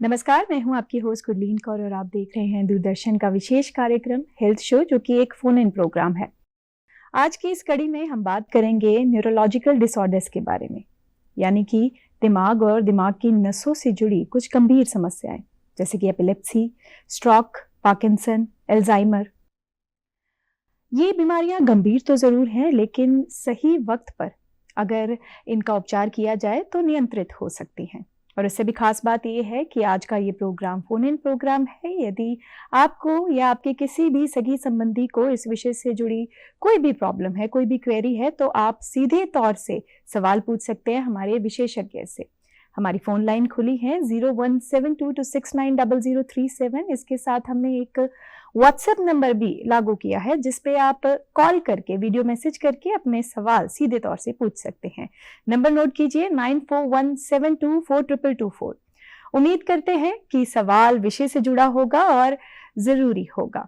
नमस्कार, मैं हूं आपकी होस्ट गुरलीन कौर और आप देख रहे हैं दूरदर्शन का विशेष कार्यक्रम हेल्थ शो, जो कि एक फोन इन प्रोग्राम है। आज की इस कड़ी में हम बात करेंगे न्यूरोलॉजिकल डिसऑर्डर्स के बारे में, यानी कि दिमाग और दिमाग की नसों से जुड़ी कुछ गंभीर समस्याएं, जैसे कि एपिलेप्सी, स्ट्रोक, पार्किंसन, अल्जाइमर। ये बीमारियां गंभीर तो जरूर हैं, लेकिन सही वक्त पर अगर इनका उपचार किया जाए तो नियंत्रित हो सकती हैं। और इससे भी खास बात यह है कि आज का ये प्रोग्राम फोन इन प्रोग्राम है। यदि आपको या आपके किसी भी सगी संबंधी को इस विषय से जुड़ी कोई भी प्रॉब्लम है, कोई भी क्वेरी है, तो आप सीधे तौर से सवाल पूछ सकते हैं हमारे विशेषज्ञ से। हमारी फोन लाइन खुली है 017226900037। इसके साथ हमने एक व्हाट्सएप नंबर भी लागू किया है, जिसपे आप कॉल करके, वीडियो मैसेज करके अपने सवाल सीधे तौर से पूछ सकते हैं। नंबर नोट कीजिए 9417242224। उम्मीद करते हैं कि सवाल विषय से जुड़ा होगा और जरूरी होगा।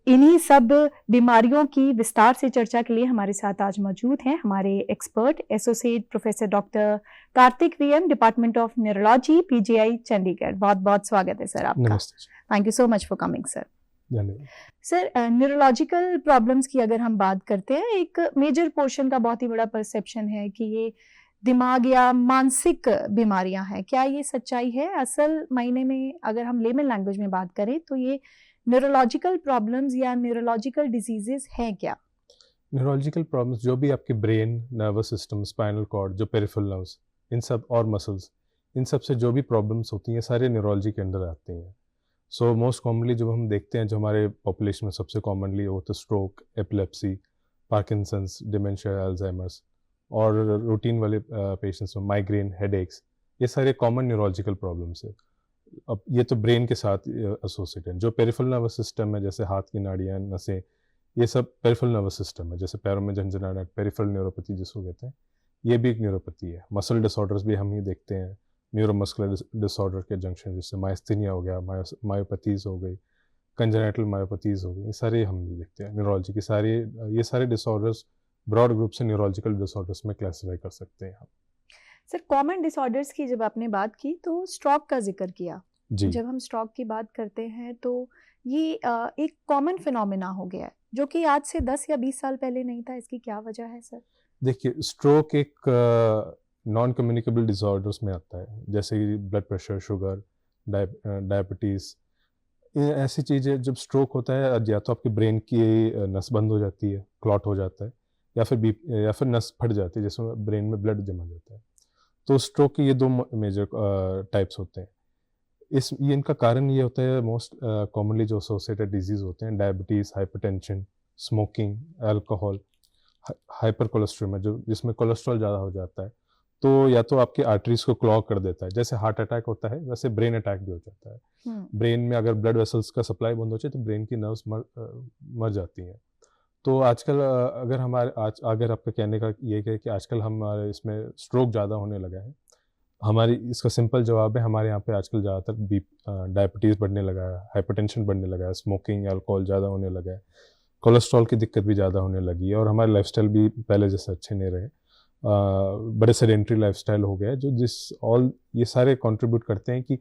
इन्हीं सब बीमारियों की विस्तार से चर्चा के लिए हमारे साथ आज मौजूद हैं हमारे expert associate professor doctor Kartik VM, department of neurology, PGI Chandigarh. बहुत बहुत स्वागत है सर आपका। Thank you so much for coming sir. Sir, neurological problems की अगर हम बात करते हैं, एक मेजर पोर्शन का बहुत ही बड़ा परसेप्शन है कि ये दिमाग या मानसिक बीमारियां हैं। क्या ये सच्चाई है? असल मायने में अगर हम लेमन लैंग्वेज में बात करें तो ये न्यूरोलॉजिकल प्रॉब्लम्स या न्यूरोलॉजिकल डिजीजेस हैं क्या? न्यूरोलॉजिकल प्रॉब्लम्स जो भी आपके brain, nervous system, spinal cord, जो पेरिफेरल नर्व्स, इन सब और मसल्स, इन सब से जो भी प्रॉब्लम्स होती हैं सारे न्यूरोलॉजी के अंडर आते हैं। सो मोस्ट कॉमनली जब हम देखते हैं, जो हमारे पॉपुलेशन में सबसे कॉमनली हो तो stroke, epilepsy, Parkinson's, dementia, Alzheimer's, और रूटीन वाले पेशेंट्स में माइग्रेन, हेडेक्स, ये सारे कॉमन न्यूरोलॉजिकल प्रॉब्लम्स है। अब ये तो ब्रेन के साथ एसोसिएट है। जो पेरिफेरल नर्वस सिस्टम है, जैसे हाथ की नाड़ियाँ, नसें, ये सब पेरिफेरल नर्वस सिस्टम है। जैसे पैरों में झंझनाहट, पेरिफेरल न्यूरोपैथी जिसको कहते हैं, ये भी एक न्यूरोपैथी है। मसल डिसऑर्डर्स भी हम ही देखते हैं, न्यूरोमस्कुलर डिसऑर्डर के जंक्शन, जैसे माइस्थीनिया हो गया, मायोपैथीज हो गई, कंजेनिटल मायोपैथीज हो गई, ये सारे हम भी देखते हैं। न्यूरोलॉजी के ये सारे डिसऑर्डर्स ब्रॉड ग्रुप से न्यूरोलॉजिकल डिसऑर्डर्स में क्लासीफाई कर सकते हैं हम। सर, कॉमन डिसऑर्डर्स की जब आपने बात की तो स्ट्रोक का जिक्र किया। जब हम स्ट्रोक की बात करते हैं तो ये एक कॉमन फिनोमेना हो गया है, जो कि आज से 10 या 20 साल पहले नहीं था। इसकी क्या वजह है सर? देखिए, स्ट्रोक एक नॉन कम्युनिकेबल डिसऑर्डर्स में आता है, जैसे कि ब्लड प्रेशर, शुगर, डायबिटीज़, ऐसी चीज़ें। जब स्ट्रोक होता है, या तो आपके ब्रेन की नस बंद हो जाती है, क्लॉट हो जाता है, या फिर नस फट जाती है, जिसमें ब्रेन में ब्लड जमा जाता है। तो स्ट्रोक के ये दो मेजर टाइप्स होते हैं। इनका कारण ये होता है, मोस्ट कॉमनली जो एसोसिएटेड डिजीज़ होते हैं, diabetes, hypertension, smoking, alcohol, hyper cholesterol, जो जिसमें कोलेस्ट्रॉल ज़्यादा हो जाता है, तो या तो आपकी आर्टरीज को क्लॉग कर देता है। जैसे हार्ट अटैक होता है, वैसे ब्रेन अटैक भी हो जाता है। ब्रेन में अगर ब्लड वेसल्स का सप्लाई बंद हो जाए तो ब्रेन की नर्व्स मर जाती हैं। तो आजकल अगर आपका कहने का ये है कि आजकल हमारे इसमें स्ट्रोक ज़्यादा होने लगा है, इसका सिंपल जवाब है, हमारे यहाँ पे आजकल ज़्यादातर डायबिटीज़ बढ़ने लगा है, हाइपरटेंशन बढ़ने लगा है, स्मोकिंग, अल्कोहल ज़्यादा होने लगा है, कोलेस्ट्रॉल की दिक्कत भी ज़्यादा होने लगी है, और हमारे लाइफस्टाइल भी पहले जैसे अच्छे नहीं रहे। बड़े सेडेंट्री लाइफस्टाइल हो गया है, ये सारे कंट्रीब्यूट करते हैं कि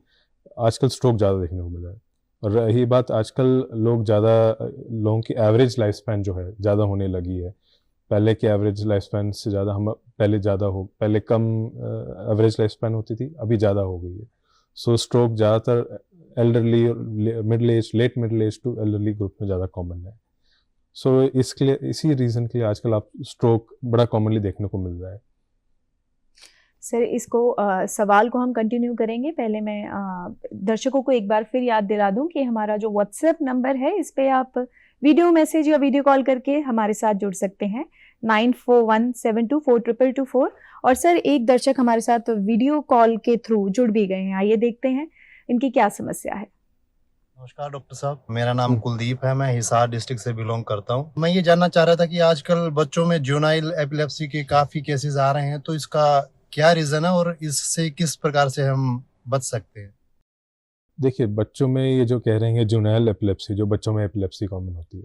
आजकल स्ट्रोक ज़्यादा देखने को मिल रहा है। और रही बात, आजकल लोगों की एवरेज लाइफ स्पैन जो है ज़्यादा होने लगी है। पहले के एवरेज लाइफ स्पैन से ज़्यादा पहले कम एवरेज लाइफ स्पैन होती थी, अभी ज़्यादा हो गई है। सो स्ट्रोक ज़्यादातर elderly, late middle age to elderly group में ज़्यादा कॉमन है। सो इसी रीज़न के लिए आजकल आप स्ट्रोक बड़ा कॉमनली देखने को मिल रहा है। सर, सवाल को हम कंटिन्यू करेंगे। पहले मैं दर्शकों को एक बार फिर याद दिला दूं कि हमारा जो व्हाट्सएप नंबर है, इस पे आप वीडियो मैसेज या वीडियो कॉल करके हमारे साथ जुड़ सकते हैं 9417242224। और सर, एक दर्शक हमारे साथ वीडियो कॉल के थ्रू जुड़ भी गए हैं। आइए देखते हैं इनकी क्या समस्या है। नमस्कार डॉक्टर साहब, मेरा नाम कुलदीप है, मैं हिसार डिस्ट्रिक्ट से बिलोंग करता हूं। मैं ये जानना चाह रहा था कि आजकल बच्चों में जुवेनाइल एपिलेप्सी के काफ़ी केसेस आ रहे हैं, तो इसका क्या रीज़न है और इससे किस प्रकार से हम बच सकते हैं? देखिए, बच्चों में ये जो कह रहे हैं जुवेनाइल एपिलेप्सी, जो बच्चों में एपिलेप्सी कॉमन होती है,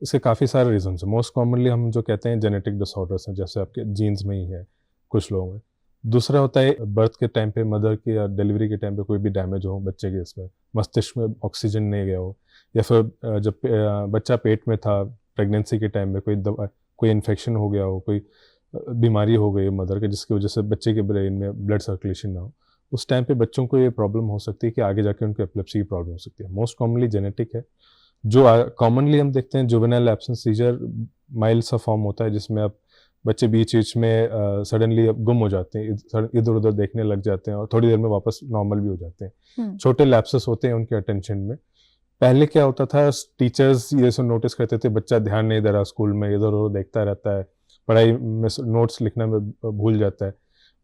इसके काफ़ी सारे रीजन हैं। मोस्ट कॉमनली हम जो कहते हैं जेनेटिक डिसऑर्डर्स हैं, जैसे आपके जीन्स में ही है कुछ लोगों में। दूसरा होता है बर्थ के टाइम पे, मदर के या डिलीवरी के टाइम पे कोई भी डैमेज हो बच्चे के, इसमें मस्तिष्क में ऑक्सीजन नहीं गया हो, या फिर जब बच्चा पेट में था प्रेगनेंसी के टाइम में कोई इन्फेक्शन हो गया हो, कोई बीमारी हो गई मदर के जिसकी वजह से बच्चे के ब्रेन में ब्लड सर्कुलेशन ना हो, उस टाइम पे बच्चों को ये प्रॉब्लम हो सकती है कि आगे जाके उनको एपिलेप्सी की प्रॉब्लम हो सकती है। मोस्ट कॉमनली जेनेटिक है। जो कॉमनली हम देखते हैं जुवेनाइल एब्सेंस सीजर, माइल्ड सा फॉर्म होता है जिसमें आप बच्चे बीच बीच में सडनली गुम हो जाते हैं, इधर उधर देखने लग जाते हैं और थोड़ी देर में वापस नॉर्मल भी हो जाते हैं। छोटे लैप्सेस होते हैं उनके अटेंशन में। पहले क्या होता था, टीचर्स ये सब नोटिस करते थे बच्चा ध्यान नहीं दे रहा स्कूल में, इधर उधर देखता रहता है, पढ़ाई में नोट्स लिखने में भूल जाता है,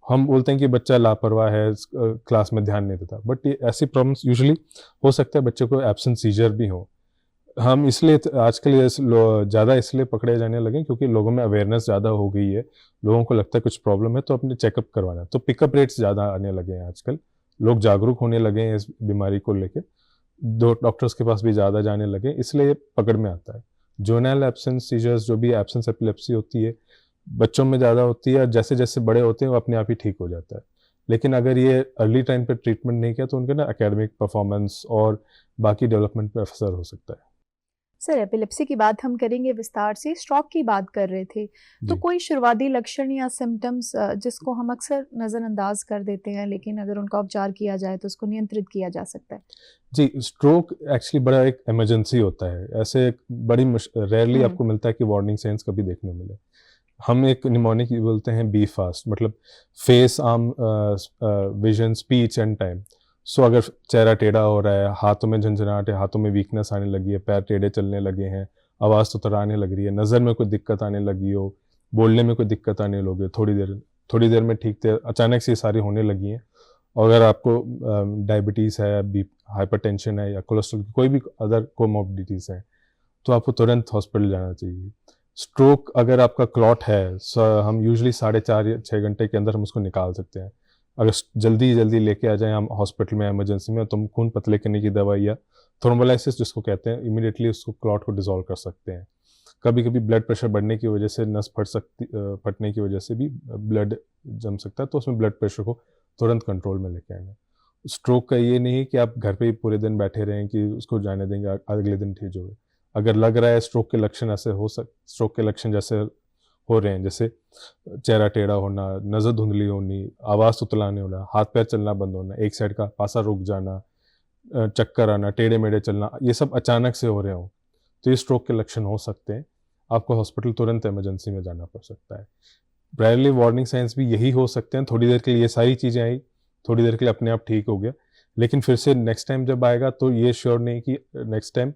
हम बोलते हैं कि बच्चा लापरवाह है, क्लास में ध्यान नहीं देता, बट ये ऐसी प्रॉब्लम्स यूजुअली हो सकता है बच्चे को एब्सेंट सीजर भी हो। हम इसलिए आजकल ये ज़्यादा इसलिए पकड़े जाने लगे क्योंकि लोगों में अवेयरनेस ज़्यादा हो गई है, लोगों को लगता है कुछ प्रॉब्लम है तो अपने चेकअप करवाना, तो पिकअप रेट्स ज़्यादा आने लगे हैं आजकल, लोग जागरूक होने लगे हैं इस बीमारी को लेके, दो डॉक्टर्स के पास भी ज़्यादा जाने लगे, इसलिए पकड़ में आता है। जुवेनाइल एब्सेंस सीजर्स जो भी एब्सेंस एपिलेप्सी होती है बच्चों में ज़्यादा होती है और जैसे जैसे बड़े होते हैं वो अपने आप ही ठीक हो जाता है। लेकिन अगर ये अर्ली टाइम पे ट्रीटमेंट नहीं किया तो उनके ना एकेडमिक परफॉर्मेंस और बाकी डेवलपमेंट पे असर हो सकता है। सर, एपिलेप्सी की बात हम करेंगे विस्तार से, स्ट्रोक की बात कर रहे थे, तो कोई शुरुआती लक्षण या सिम्टम्स जिसको हम अक्सर नज़रअंदाज कर देते हैं लेकिन अगर उनका उपचार किया जाए तो उसको नियंत्रित किया जा सकता है? जी, स्ट्रोक एक्चुअली बड़ा एक इमरजेंसी होता है, ऐसे बड़ी रेयरली आपको मिलता है कि वार्निंग साइंस कभी देखने मिले। हम एक निमोनिक बोलते हैं बी फास्ट, मतलब face, arm, vision, speech and time. So अगर चेहरा टेढ़ा हो रहा है, हाथों में झंझनाहट है, हाथों में वीकनेस आने लगी है, पैर टेढ़े चलने लगे हैं, आवाज़ तुतराने लग रही है, नज़र में कोई दिक्कत आने लगी हो, बोलने में कोई दिक्कत आने लगी, थोड़ी देर में ठीक थे, अचानक से ये सारी होने लगी हैं। और अगर आपको डायबिटीज़ है, हाइपरटेंशन है या कोलेस्ट्रॉल की कोई भी अदर कोमॉर्बिडिटीज़ है तो आपको तुरंत हॉस्पिटल जाना चाहिए। स्ट्रोक अगर आपका क्लॉट है हम यूजुअली 4.5 या 6 घंटे के अंदर हम उसको निकाल सकते हैं। अगर जल्दी लेके आ जाएं हम हॉस्पिटल में इमरजेंसी में तो हम खून पतले करने की दवाई या थ्रोम्बोलाइसिस जिसको कहते हैं इमीडिएटली उसको क्लॉट को डिसॉल्व कर सकते हैं। कभी कभी ब्लड प्रेशर बढ़ने की वजह से नस फटने की वजह से भी ब्लड जम सकता है, तो उसमें ब्लड प्रेशर को तुरंत कंट्रोल में लेके आना। स्ट्रोक का ये नहीं कि आप घर पे ही पूरे दिन बैठे रहें कि उसको जाने देंगे अगले दिन ठीक हो गए। अगर लग रहा है स्ट्रोक के लक्षण स्ट्रोक के लक्षण जैसे हो रहे हैं, जैसे चेहरा टेढ़ा होना, नज़र धुंधली होनी, आवाज़ तुतलाने होना, हाथ पैर चलना बंद होना, एक साइड का पासा रुक जाना, चक्कर आना, टेढ़े मेढ़े चलना, ये सब अचानक से हो रहे हो तो ये स्ट्रोक के लक्षण हो सकते हैं। आपको हॉस्पिटल तुरंत इमरजेंसी में जाना पड़ सकता है। प्रायरली वार्निंग साइंस भी यही हो सकते हैं, थोड़ी देर के लिए ये सारी चीज़ें आई, थोड़ी देर के लिए अपने आप ठीक हो गया, लेकिन फिर से नेक्स्ट टाइम जब आएगा तो ये श्योर नहीं कि नेक्स्ट टाइम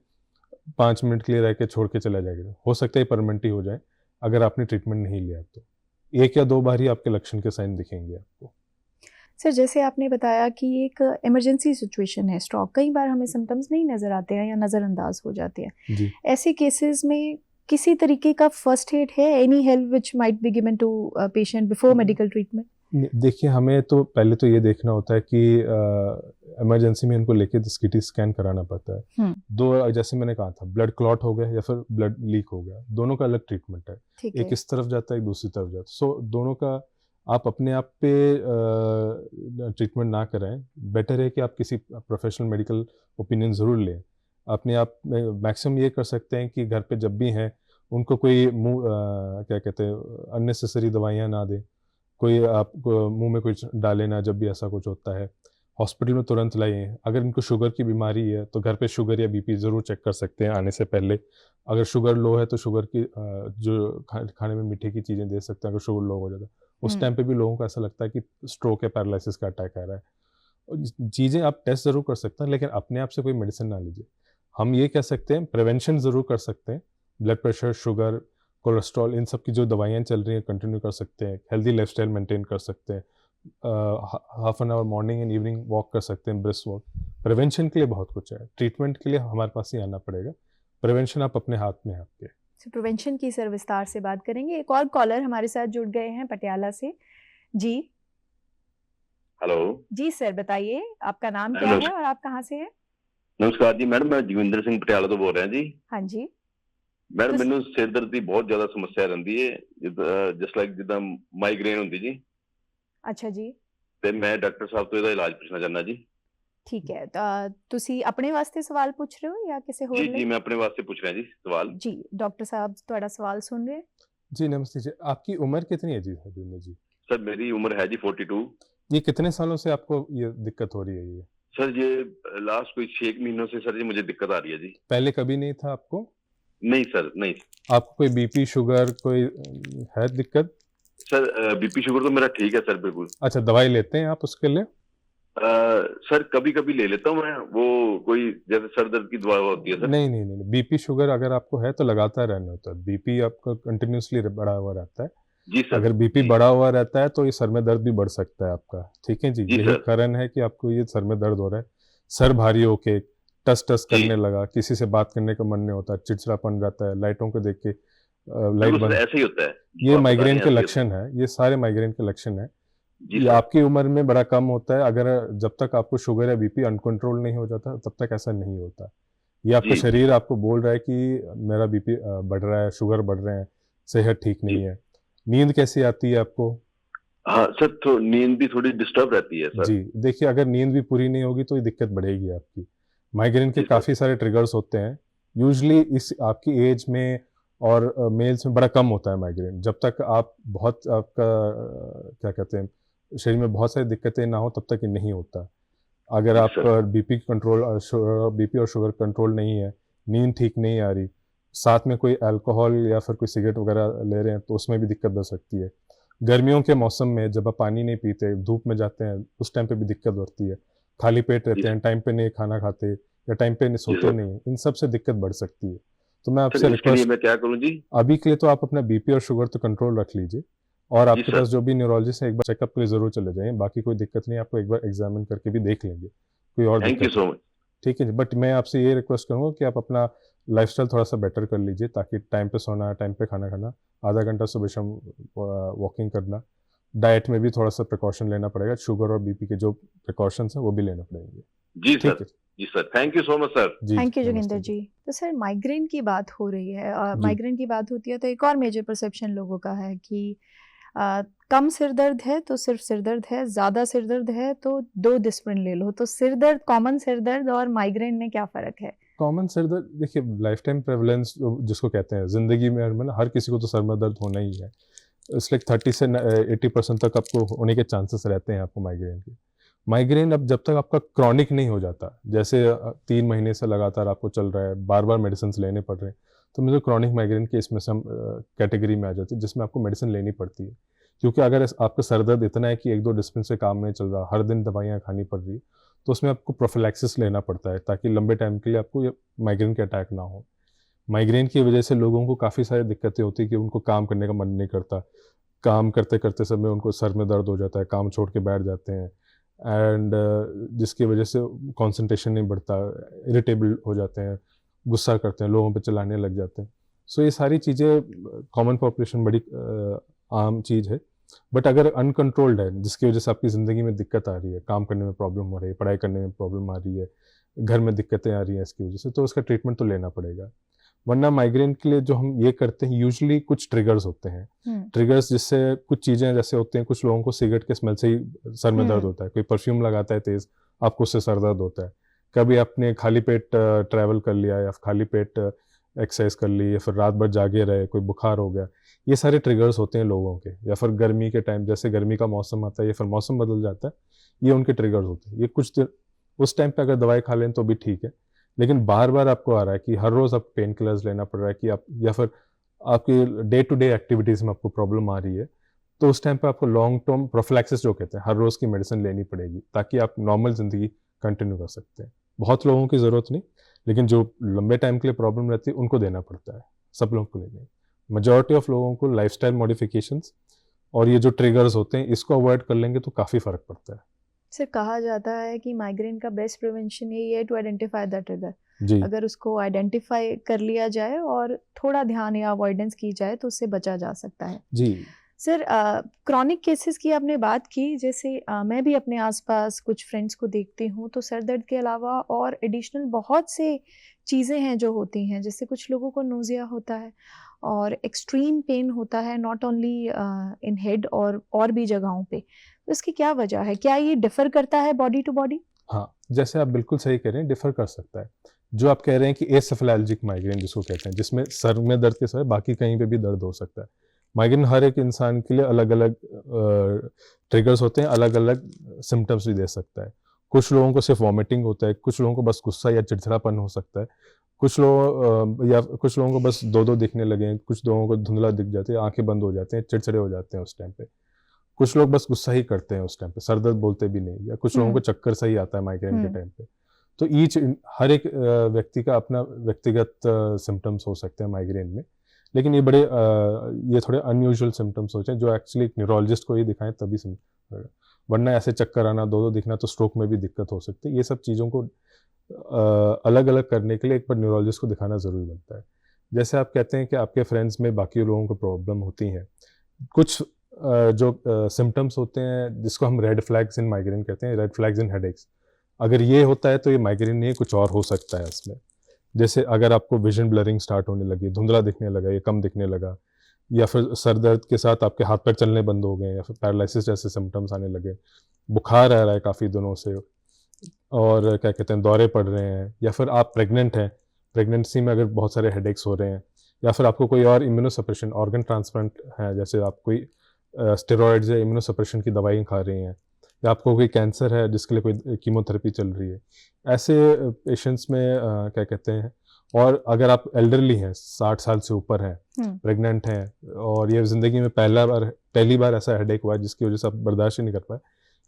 5 मिनट के लिए रह के छोड़ के चला जाएगा, हो सकता है परमानेंट ही हो जाए अगर आपने ट्रीटमेंट नहीं लिया तो। 1 या 2 बार ही आपके लक्षण के साइन दिखेंगे आपको। सर, जैसे आपने बताया कि एक इमरजेंसी सिचुएशन है स्ट्रोक, कई बार हमें सिम्टम्स नहीं नज़र आते हैं या नज़रअंदाज हो जाते हैं जी। ऐसे केसेस में किसी तरीके का फर्स्ट एड है, any help which might be given to patient before medical treatment? देखिए, हमें तो पहले तो ये देखना होता है कि इमरजेंसी में इनको लेके सीटी स्कैन कराना पड़ता है। दो, जैसे मैंने कहा था, ब्लड क्लॉट हो गया या फिर ब्लड लीक हो गया, दोनों का अलग ट्रीटमेंट है, एक इस तरफ जाता है एक दूसरी तरफ जाता है। सो दोनों का आप अपने आप पे ट्रीटमेंट ना कराएं, बेटर है कि आप किसी प्रोफेशनल मेडिकल ओपिनियन ज़रूर लें। अपने आप में मैक्सिमम ये कर सकते हैं कि घर पे जब भी हैं उनको कोई क्या कहते हैं अननेसेसरी दवाइयाँ ना दें, कोई आपको मुंह में कुछ डाले ना जब भी ऐसा कुछ होता है। हॉस्पिटल में तुरंत लाइए। अगर इनको शुगर की बीमारी है तो घर पे शुगर या बीपी ज़रूर चेक कर सकते हैं आने से पहले। अगर शुगर लो है तो शुगर की जो खाने में मीठे की चीज़ें दे सकते हैं अगर शुगर लो हो जाता है। उस टाइम पे भी लोगों को ऐसा लगता है कि स्ट्रोक या पैरालिसिस का अटैक आ रहा है। चीज़ें आप टेस्ट ज़रूर कर सकते हैं लेकिन अपने आप से कोई मेडिसिन ना लीजिए। हम ये कह सकते हैं प्रिवेंशन ज़रूर कर सकते हैं। ब्लड प्रेशर, शुगर, कोलेस्ट्रॉल, इन सब की जो दवाइयाँ चल रही हैं कंटिन्यू कर सकते हैं। हेल्दी लाइफस्टाइल मेंटेन कर सकते हैं। Half an hour morning and evening walk कर सकते हैं, ब्रिस्क वॉक। प्रिवेंशन के लिए बहुत कुछ है, ट्रीटमेंट के लिए हमारे पास ही आना पड़ेगा। प्रिवेंशन आप अपने हाथ में है आपके। प्रिवेंशन की सर विस्तार से बात करेंगे। एक और कॉलर हमारे साथ जुड़ गए हैं पटियाला से। जी हेलो जी सर, बताइए आपका नाम क्या है और आप कहाँ से हैं? नमस्कार जी मैडम, मैं जगविंदर सिंह पटियाला तो बोल रहा जी। हाँ जी मैडम ਮੈਨੂੰ ਸਿਰ ਦਰਦ ਦੀ ਬਹੁਤ ਜ਼ਿਆਦਾ ਸਮੱਸਿਆ ਰਹਿੰਦੀ ਹੈ, ਜਸ ਲਾਈਕ ਜਿੱਦਾਂ ਮਾਈਗ੍ਰੇਨ ਹੁੰਦੀ ਜੀ। ਅੱਛਾ ਜੀ, ਤੇ ਮੈਂ ਡਾਕਟਰ ਸਾਹਿਬ ਤੋਂ ਇਹਦਾ ਇਲਾਜ ਪੁੱਛਣਾ ਚਾਹੁੰਦਾ ਜੀ। ਠੀਕ ਹੈ। ਤਾਂ ਤੁਸੀਂ ਆਪਣੇ ਵਾਸਤੇ ਸਵਾਲ ਪੁੱਛ ਰਹੇ ਹੋ ਜਾਂ ਕਿਸੇ ਹੋਰ ਜੀ ਲਈ? मैं अपने वास्ते पूछ रहा जी सवाल। जी, डॉक्टर साहब ਤੁਹਾਡਾ सवाल सुन रहे हैं। जी नमस्ते जी, आपकी उम्र कितनी है जी हरविंदर जी? सर मेरी उम्र है जी 42। ये कितने सालों से आपको ये दिक्कत हो रही है ये? सर ये लास्ट कोई 6 महीनों से सर जी मुझे दिक्कत आ रही है जी। पहले कभी नहीं था आपको? नहीं सर नहीं। आपको कोई बीपी शुगर कोई है दिक्कत? सर बीपी शुगर तो मेरा ठीक है सर बिल्कुल। अच्छा, दवाई लेते हैं आप उसके लिए? सर कभी कभी ले लेता हूँ मैं, वो कोई जैसे सर दर्द की दवा होती है सर। नहीं नहीं नहीं, बीपी शुगर अगर आपको है तो लगातार रहना होता है। बीपी आपका कंटिन्यूसली बढ़ा हुआ रहता है। जी सर। अगर बीपी जी। बढ़ा हुआ रहता है तो ये सर में दर्द भी बढ़ सकता है आपका, ठीक है जी। जी यही सर। कारण है कि आपको ये सर में दर्द हो रहा है। सर भारी होके टस टस जी। करने लगा, किसी से बात करने का मन नहीं होता, चिड़चिड़ापन रहता है, लाइटों को देख के लाइट बिल्कुल सर बंद। ऐसे ही होता है। ये आप बता माइग्रेन रहे के हैं, ऐसे ही लक्षण है, ये सारे माइग्रेन के लक्षण है। होता है। जी ये सर। आपकी उम्र में बड़ा कम होता है। अगर जब तक आपको शुगर या बीपी अनकंट्रोल नहीं हो जाता तब तक ऐसा नहीं होता। ये आपका जी। शरीर आपको बोल रहा है कि मेरा बीपी बढ़ रहा है, शुगर बढ़ रहे हैं, सेहत ठीक नहीं जी। है। नींद कैसी आती है आपको? हाँ सर तो नींद भी थोड़ी डिस्टर्ब रहती है सर। जी, देखिए अगर नींद भी पूरी नहीं होगी तो ये दिक्कत बढ़ेगी आपकी। माइग्रेन के जी सर। काफ़ी सारे ट्रिगर्स होते हैं। यूजुअली इस आपकी एज में और मेल्स में बड़ा कम होता है माइग्रेन। जब तक आप बहुत आपका क्या कहते हैं, शरीर में बहुत सारी दिक्कतें ना हो तब तक ये नहीं होता। अगर जी आप सर। बीपी कंट्रोल बीपी और शुगर कंट्रोल नहीं है, नींद ठीक नहीं आ रही, साथ में कोई अल्कोहल या फिर कोई सिगरेट वगैरह ले रहे हैं तो उसमें भी दिक्कत बढ़ सकती है। गर्मियों के मौसम में जब आप पानी नहीं पीते, धूप में जाते हैं, उस टाइम पे भी दिक्कत बढ़ती है। खाली पेट जी रहते हैं, टाइम पे नहीं खाना खाते या टाइम पे नहीं जी सोते सर। नहीं, इन सब से दिक्कत बढ़ सकती है। तो मैं सर आपसे इसके लिए रिक्वेस्ट, मैं क्या करूँ जी? अभी के लिए तो आप अपना बीपी और शुगर तो कंट्रोल रख लीजिए और जी आपके सर। पास जो भी न्यूरोलॉजिस्ट है एक बार चेकअप के लिए ज़रूर चले जाइए। बाकी कोई दिक्कत नहीं, आपको एक बार एग्जामिन करके भी देख लेंगे, कोई और थैंक यू दिक्कत है। So much. ठीक है जी, बट मैं आपसे ये रिक्वेस्ट करूँगा कि आप अपना लाइफ़स्टाइल थोड़ा-सा बेटर कर लीजिए ताकि टाइम पे सोना, टाइम पे खाना खाना, आधा घंटा सुबह-शाम वॉकिंग करना। डाइट में भी थोड़ा-सा प्रिकॉशन लेना पड़ेगा, शुगर और बीपी के जो प्रिकॉशंस हैं वो भी लेने पड़ेंगे। जी ठीक सर। है, जी sir thank you so much sir. जी, थैंक यू नमस्ते जोगिंदर जी। जी। तो सर माइग्रेन की बात हो रही है और जी। माइग्रेन की बात होती है तो एक और मेजर परसेप्शन लोगों का है कि कम सिर दर्द है तो सिर्फ सिर दर्द है, ज़्यादा सिर दर्द है तो 2 डिस्प्रिन ले लो। तो सिर दर्द, कॉमन सिर दर्द और माइग्रेन में क्या फ़र्क है? कॉमन सर दर्द देखिए, लाइफ टाइम प्रेवलेंस जिसको कहते हैं, ज़िंदगी में मतलब हर किसी को तो सर में दर्द होना ही है। इट्स लाइक 30 से 80% तक आपको होने के चांसेस रहते हैं आपको माइग्रेन के। माइग्रेन अब जब तक आपका क्रॉनिक नहीं हो जाता, जैसे 3 महीने से लगातार आपको चल रहा है, बार-बार मेडिसिन्स लेने पड़ रहे हैं, तो मुझे क्रॉनिक माइग्रेन के इसमें से हम कैटेगरी में आ जाती है जिसमें आपको मेडिसिन लेनी पड़ती है। क्योंकि अगर आपका सर दर्द इतना है कि 1-2 डिस्पेंस से काम नहीं चल रहा, हर दिन दवाइयाँ खानी पड़ रही है, तो उसमें आपको प्रोफिलैक्सिस लेना पड़ता है ताकि लंबे टाइम के लिए आपको ये माइग्रेन के अटैक ना हो। माइग्रेन की वजह से लोगों को काफ़ी सारी दिक्कतें होती हैं कि उनको काम करने का मन नहीं करता। काम करते-करते समय उनको सर में दर्द हो जाता है, काम छोड़ के बैठ जाते हैं एंड जिसकी वजह से कंसंट्रेशन नहीं बढ़ता, इरिटेबल हो जाते हैं, गुस्सा करते हैं, लोगों पे चिल्लाने लग जाते हैं। सो ये सारी चीज़ें कॉमन पॉपुलेशन बड़ी आम चीज़ है। बट अगर अनकंट्रोल्ड है, जिसकी वजह से आपकी ज़िंदगी में दिक्कत आ रही है, काम करने में प्रॉब्लम हो रही है, पढ़ाई करने में प्रॉब्लम आ रही है, घर में दिक्कतें आ रही हैं इसकी वजह से, तो उसका ट्रीटमेंट तो लेना पड़ेगा। वरना माइग्रेन के लिए जो हम ये करते हैं, यूजुअली कुछ ट्रिगर्स होते हैं। ट्रिगर्स जिससे कुछ चीज़ें जैसे होते हैं, कुछ लोगों को सिगरेट के स्मेल से ही सर में दर्द होता है, कोई परफ्यूम लगाता है तेज़, आपको उससे सर दर्द होता है। कभी आपने खाली पेट ट्रैवल कर लिया या खाली पेट एक्सरसाइज कर ली या फिर रात भर जागे रहे, कोई बुखार हो गया, ये सारे ट्रिगर्स होते हैं लोगों के। या फिर गर्मी के टाइम, जैसे गर्मी का मौसम आता है या फिर मौसम बदल जाता है, ये उनके ट्रिगर्स होते हैं। ये कुछ दिन उस टाइम पे अगर दवाई खा लें तो भी ठीक है, लेकिन बार-बार आपको आ रहा है कि हर रोज़ आपको पेन किलर्स लेना पड़ रहा है कि आप, या फिर आपकी डे टू डे एक्टिविटीज़ में आपको प्रॉब्लम आ रही है, तो उस टाइम पे आपको लॉन्ग टर्म प्रोफिलैक्सिस जो कहते हैं, हर रोज़ की मेडिसिन लेनी पड़ेगी ताकि आप नॉर्मल ज़िंदगी कंटिन्यू कर सकते हैं। बहुत लोगों की ज़रूरत नहीं, लेकिन जो लंबे टाइम के लिए प्रॉब्लम रहती है उनको देना पड़ता है, सब लोगों को नहीं। मेजॉरिटी ऑफ लोगों को लाइफस्टाइल मॉडिफिकेशंस और ये जो ट्रिगर्स होते हैं इसको अवॉइड कर लेंगे तो काफ़ी फ़र्क पड़ता है। सर कहा जाता है कि माइग्रेन का बेस्ट प्रिवेंशन यही है टू आइडेंटिफाई द ट्रिगर। जी, अगर उसको आइडेंटिफाई कर लिया जाए और थोड़ा ध्यान या अवॉइडेंस की जाए तो उससे बचा जा सकता है। जी, सर क्रॉनिक केसेस की आपने बात की, जैसे मैं भी अपने आसपास कुछ फ्रेंड्स को देखती हूँ तो सर दर्द के अलावा और एडिशनल बहुत से चीज़ें हैं जो होती हैं, जैसे कुछ लोगों को नोज़िया होता है और एक्सट्रीम पेन होता है नॉट ओनली इन हेड और भी जगहों पे, तो इसकी क्या वजह है? क्या ये डिफर करता है बॉडी टू बॉडी? हाँ, जैसे आप बिल्कुल सही कह रहे हैं, डिफर कर सकता है। जो आप कह रहे हैं कि एसेफेलाल्जिक माइग्रेन जिसको कहते हैं, जिसमें सर में दर्द के साथ बाकी कहीं पे भी दर्द हो सकता है। माइग्रेन हर एक इंसान के लिए अलग अलग ट्रिगर्स होते हैं, अलग अलग सिम्टम्स भी दे सकता है। कुछ लोगों को सिर्फ वॉमिटिंग होता है, कुछ लोगों को बस गुस्सा या चिड़चिड़ापन हो सकता है, कुछ लोगों को बस दो दो दिखने लगे हैं, कुछ लोगों को धुंधला दिख जाते हैं, आंखें बंद हो जाते हैं, चिड़चिड़े हो जाते हैं उस टाइम पे। कुछ लोग बस गुस्सा ही करते हैं उस टाइम पे, सर दर्द बोलते भी नहीं, या कुछ लोगों को चक्कर सही आता है माइग्रेन के टाइम पे। तो हर एक व्यक्ति का अपना व्यक्तिगत सिम्टम्स हो सकते हैं माइग्रेन में, लेकिन ये थोड़े अनयूजुअल सिम्टम्स होते हैं जो एक्चुअली एक न्यूरोलॉजिस्ट को ही दिखाएं तभी वरना ऐसे चक्कर आना, दो दो दिखना तो स्ट्रोक में भी दिक्कत हो सकती है। ये सब चीज़ों को अलग अलग करने के लिए एक बार न्यूरोलॉजिस्ट को दिखाना ज़रूरी बनता है। जैसे आप कहते हैं कि आपके फ्रेंड्स में बाकी लोगों को प्रॉब्लम होती हैं, कुछ जो सिम्टम्स होते हैं जिसको हम रेड फ्लैग्स इन माइग्रेन कहते हैं, रेड फ्लैग्स इन हेडेक्स, अगर ये होता है तो ये माइग्रेन नहीं, कुछ और हो सकता है इसमें। जैसे अगर आपको विजन ब्लरिंग स्टार्ट होने लगी, धुंधला दिखने लगा या कम दिखने लगा, या फिर सर दर्द के साथ आपके हाथ पैर चलने बंद हो गए, या फिर पैरालिसिस जैसे सिम्टम्स आने लगे, बुखार आ रहा है काफ़ी दिनों से, और क्या कहते हैं दौरे पड़ रहे हैं, या फिर आप प्रेग्नेंट हैं, प्रेगनेंसी में अगर बहुत सारे हेडेक्स हो रहे हैं, या फिर आपको कोई और इम्यूनोसप्रेशन ऑर्गन ट्रांसप्लांट है, जैसे आप कोई स्टेरॉइड्स या इम्यूनोसप्रेशन की दवाई खा रही हैं, या आपको कोई कैंसर है जिसके लिए कोई कीमोथेरेपी चल रही है, ऐसे पेशेंट्स में क्या कहते हैं, और अगर आप एल्डरली हैं, 60 साल से ऊपर हैं, प्रेग्नेंट हैं, और ये ज़िंदगी में पहली बार ऐसा हेडेक हुआ है जिसकी वजह से आप बर्दाश्त ही नहीं कर पाए,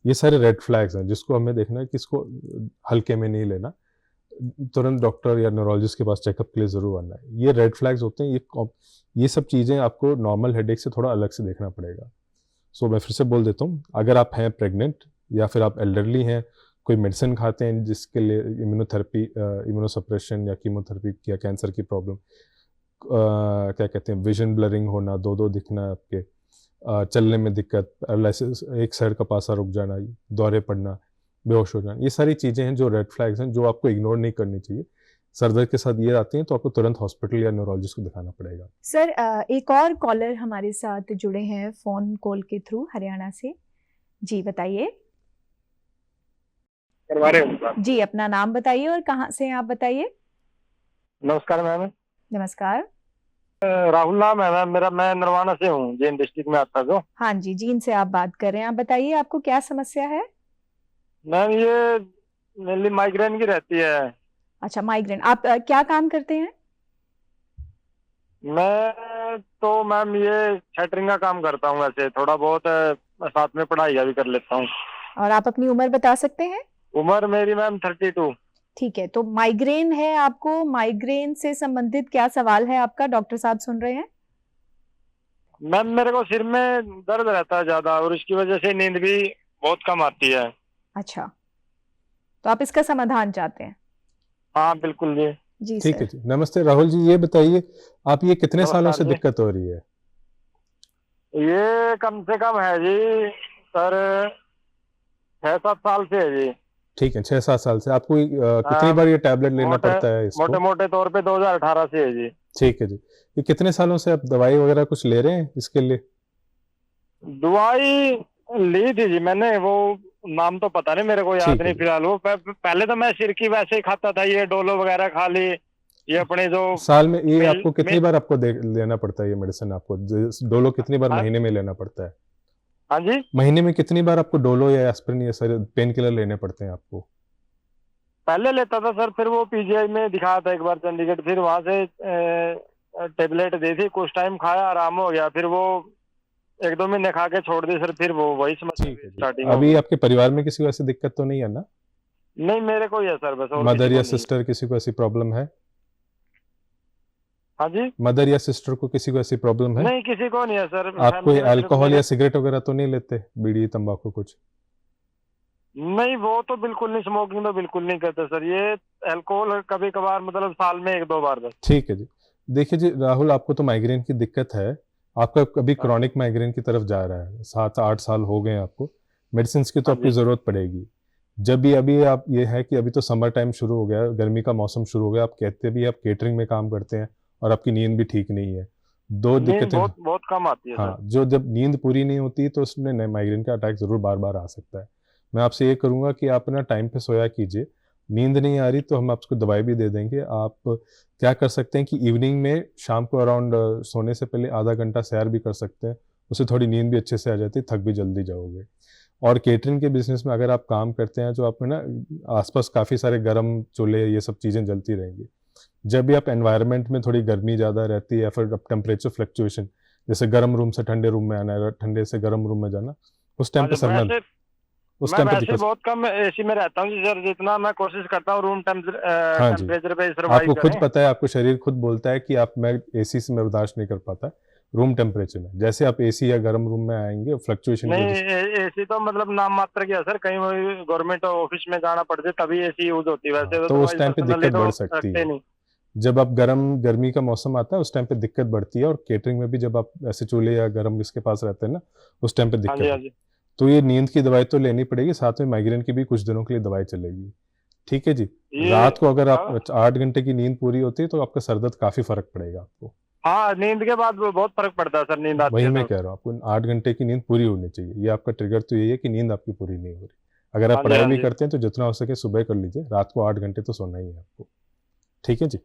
ये सारे रेड फ्लैग्स हैं जिसको हमें देखना है कि इसको हल्के में नहीं लेना, तुरंत डॉक्टर या न्यूरोलॉजिस्ट के पास चेकअप के लिए ज़रूर आना है। ये रेड फ्लैग्स होते हैं, ये सब चीज़ें आपको नॉर्मल हेडेक से थोड़ा अलग से देखना पड़ेगा। सो मैं फिर से बोल देता हूँ, अगर आप हैं प्रेग्नेंट या फिर आप एल्डरली हैं, कोई मेडिसिन खाते हैं जिसके लिए इम्यूनोथेरेपी, इम्यूनोसप्रेशन या कीमोथेरेपी या कैंसर की प्रॉब्लम, क्या कहते हैं विजन ब्लरिंग होना, दो दो दिखना आपके, चलने में दिक्कत, पैरालिसिस, एक साइड का पासा रुक जाना, दौरे पड़ना, बेहोश हो जाना, ये सारी चीज़ें हैं जो रेड फ्लैग्स हैं जो आपको इग्नोर नहीं करनी चाहिए। सर दर्द के साथ ये आती हैं तो आपको तुरंत हॉस्पिटल या न्यूरोलॉजिस्ट को दिखाना पड़ेगा। सर एक और कॉलर हमारे साथ जुड़े हैं फोन कॉल के थ्रू हरियाणा से। जी बताइए। करवा रहे हो जी, अपना नाम बताइए और कहाँ से आप बताइए। नमस्कार मैम। नमस्कार। राहुल नाम है मैम मेरा, मैं नरवाना से हूँ, जैन डिस्ट्रिक्ट में आता जो। हाँ जी, जीन से आप बात कर रहे हैं। आप बताइए आपको क्या समस्या है। मैम ये मेनली माइग्रेन की रहती है। अच्छा, माइग्रेन। आप क्या काम करते हैं। मैं तो मैम ये शटरिंग का काम करता हूँ, वैसे थोड़ा बहुत साथ में पढ़ाई भी कर लेता हूँ। और आप अपनी उम्र बता सकते हैं। उम्र मेरी मैम 32। ठीक है, तो माइग्रेन है आपको, माइग्रेन से संबंधित क्या सवाल है आपका, डॉक्टर साहब सुन रहे हैं। मैम मेरे को सिर में दर्द रहता है ज्यादा, और इसकी वजह से नींद भी बहुत कम आती है। अच्छा, तो आप इसका समाधान चाहते हैं। हाँ बिल्कुल जी। जी ठीक सर। है जी। नमस्ते राहुल जी, ये बताइए आप ये कितने सालों से दिक्कत हो रही है। ये कम से कम है जी सर 6-7 साल से है जी। ठीक है, 6-7 साल से। आपको कितनी बार ये टैबलेट लेना पड़ता है इसको। मोटे मोटे तौर पे 2018 से है जी। ठीक है जी। ये कितने सालों से आप दवाई वगैरह कुछ ले रहे हैं इसके लिए। दवाई ली थी जी मैंने, वो नाम तो पता नहीं मेरे को, याद नहीं फिलहाल। वो पहले तो मैं सिर की वैसे ही खाता था, ये डोलो वगैरह खा ली, ये अपने जो साल में ये आपको कितनी बार आपको लेना पड़ता है ये मेडिसिन। आपको डोलो कितनी बार महीने में लेना पड़ता है। हाँ जी, महीने में कितनी बार आपको डोलो या एस्पिरिन या सारे पेन किलर लेने पड़ते हैं आपको। पहले लेता था सर, फिर वो पीजीआई में दिखाया था एक बार चंडीगढ़, फिर वहां से टेबलेट दी थी, कुछ टाइम खाया, आराम हो गया, फिर वो 1-2 महीने खा के छोड़ दी सर, फिर वो वही समस्या स्टार्टिंग। अभी आपके परिवार में किसी को ऐसी दिक्कत तो नहीं है ना। नहीं मेरे को ही है सर, बस। मदर या सिस्टर किसी को ऐसी प्रॉब्लम है। हाँ जी, मदर या सिस्टर को किसी को ऐसी प्रॉब्लम है। नहीं किसी को नहीं है सर। आप कोई अल्कोहल या सिगरेट वगैरह तो नहीं लेते, बीड़ी तंबाकू कुछ। नहीं वो तो बिल्कुल नहीं, स्मोकिंग तो बिल्कुल नहीं करते सर। ये अल्कोहल कभी कभार, मतलब साल में 1-2 बार बस। ठीक है जी। देखिए जी राहुल, आपको तो माइग्रेन की दिक्कत है, आपका कभी क्रॉनिक माइग्रेन की तरफ जा रहा है, 7-8 साल हो गए आपको, मेडिसिन की तो आपकी ज़रूरत पड़ेगी। जब भी अभी आप ये है कि अभी तो समर टाइम शुरू हो गया, गर्मी का मौसम शुरू हो गया, आप कहते भी आप केटरिंग में काम करते हैं और आपकी नींद भी ठीक नहीं है, दो नींद दिक्कतें। बहुत बहुत कम आती है हाँ, सर। जो जब नींद पूरी नहीं होती तो उसमें माइग्रेन का अटैक जरूर बार बार आ सकता है। मैं आपसे ये करूंगा कि आप ना टाइम पे सोया कीजिए। नींद नहीं आ रही तो हम आपको दवाई भी दे देंगे। आप क्या कर सकते हैं कि इवनिंग में शाम को अराउंड सोने से पहले आधा घंटा सैर भी कर सकते हैं, उससे थोड़ी नींद भी अच्छे से आ जाती है, थक भी जल्दी जाओगे। और केटरिंग के बिजनेस में अगर आप काम करते हैं तो आपको ना आसपास काफ़ी सारे गर्म चूल्हे ये सब चीज़ें जलती रहेंगी। जब भी आप एनवायरनमेंट में थोड़ी गर्मी ज़्यादा रहती है या फिर टेम्परेचर फ्लक्चुएशन, जैसे गर्म रूम से ठंडे रूम में आना है, ठंडे से गर्म रूम में जाना, उस टाइम पे अच्छा, सरना, उस मैं टाइम पे वैसे दिक्कत। बहुत कम एसी में रहता हूँ जी सर, जितना मैं कोशिश करता हूँ रूम हाँ जी, टेम्परेचर पे आपको सर्वाइव खुद करें। पता है, आपको शरीर खुद बोलता है कि आप मैं एसी से मैं बर्दाश्त नहीं कर पाता रूम टेम्परेचर में। जैसे आप एसी या गर्म रूम में आएंगे फ्लक्चुएशन की नहीं, वजह से। एसी तो मतलब नाम मात्र की है सर, कहीं गवर्नमेंट ऑफिस में जाना पड़ता है तभी एसी यूज होती है, वैसे तो उस अदरवाइज टाइम पे पर्सनली दिक्कत तो बढ़ सकती रखते है। नहीं। जब आप गर्मी का मौसम आता है उस टाइम पे दिक्कत बढ़ती है, और केटरिंग में भी जब आप ऐसे चूल्हे या गर्म इसके पास रहते हैं ना, उस टाइम पे हाँ दिक्कत जी, है। हाँ जी। तो ये नींद की दवाई तो लेनी पड़ेगी, साथ में माइग्रेन की भी कुछ दिनों के लिए दवाई चलेगी। ठीक है जी। ये रात को अगर आप हाँ 8 घंटे की नींद पूरी होती है तो आपका सर दर्द काफी फर्क पड़ेगा आपको। हाँ, नींद के बाद बहुत फर्क पड़ता है सर, नींद आती वही है मैं तो। कह रहा हूँ, आपको 8 घंटे की नींद पूरी होनी चाहिए। ये आपका ट्रिगर तो यही है कि नींद आपकी पूरी नहीं हो रही। अगर आप हाँ जी, पढ़ाई हाँ भी जी। करते हैं तो जितना हो सके सुबह कर लीजिए, रात को 8 घंटे तो सोना ही है आपको। ठीक है जी।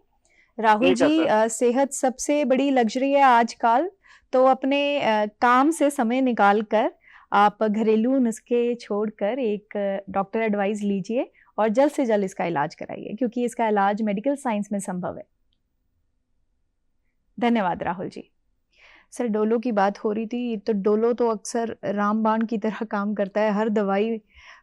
राहुल ठीक है जी, सर। सेहत सबसे बड़ी लग्जरी है आजकल, तो अपने काम से समय निकाल कर आप घरेलू नुस्खे छोड़कर एक डॉक्टर एडवाइस लीजिए और जल्द से जल्द इसका इलाज कराइए, क्योंकि इसका इलाज मेडिकल साइंस में संभव है। धन्यवाद राहुल जी। सर, डोलो की बात हो रही थी, तो डोलो तो अक्सर रामबाण की तरह काम करता है। हर दवाई,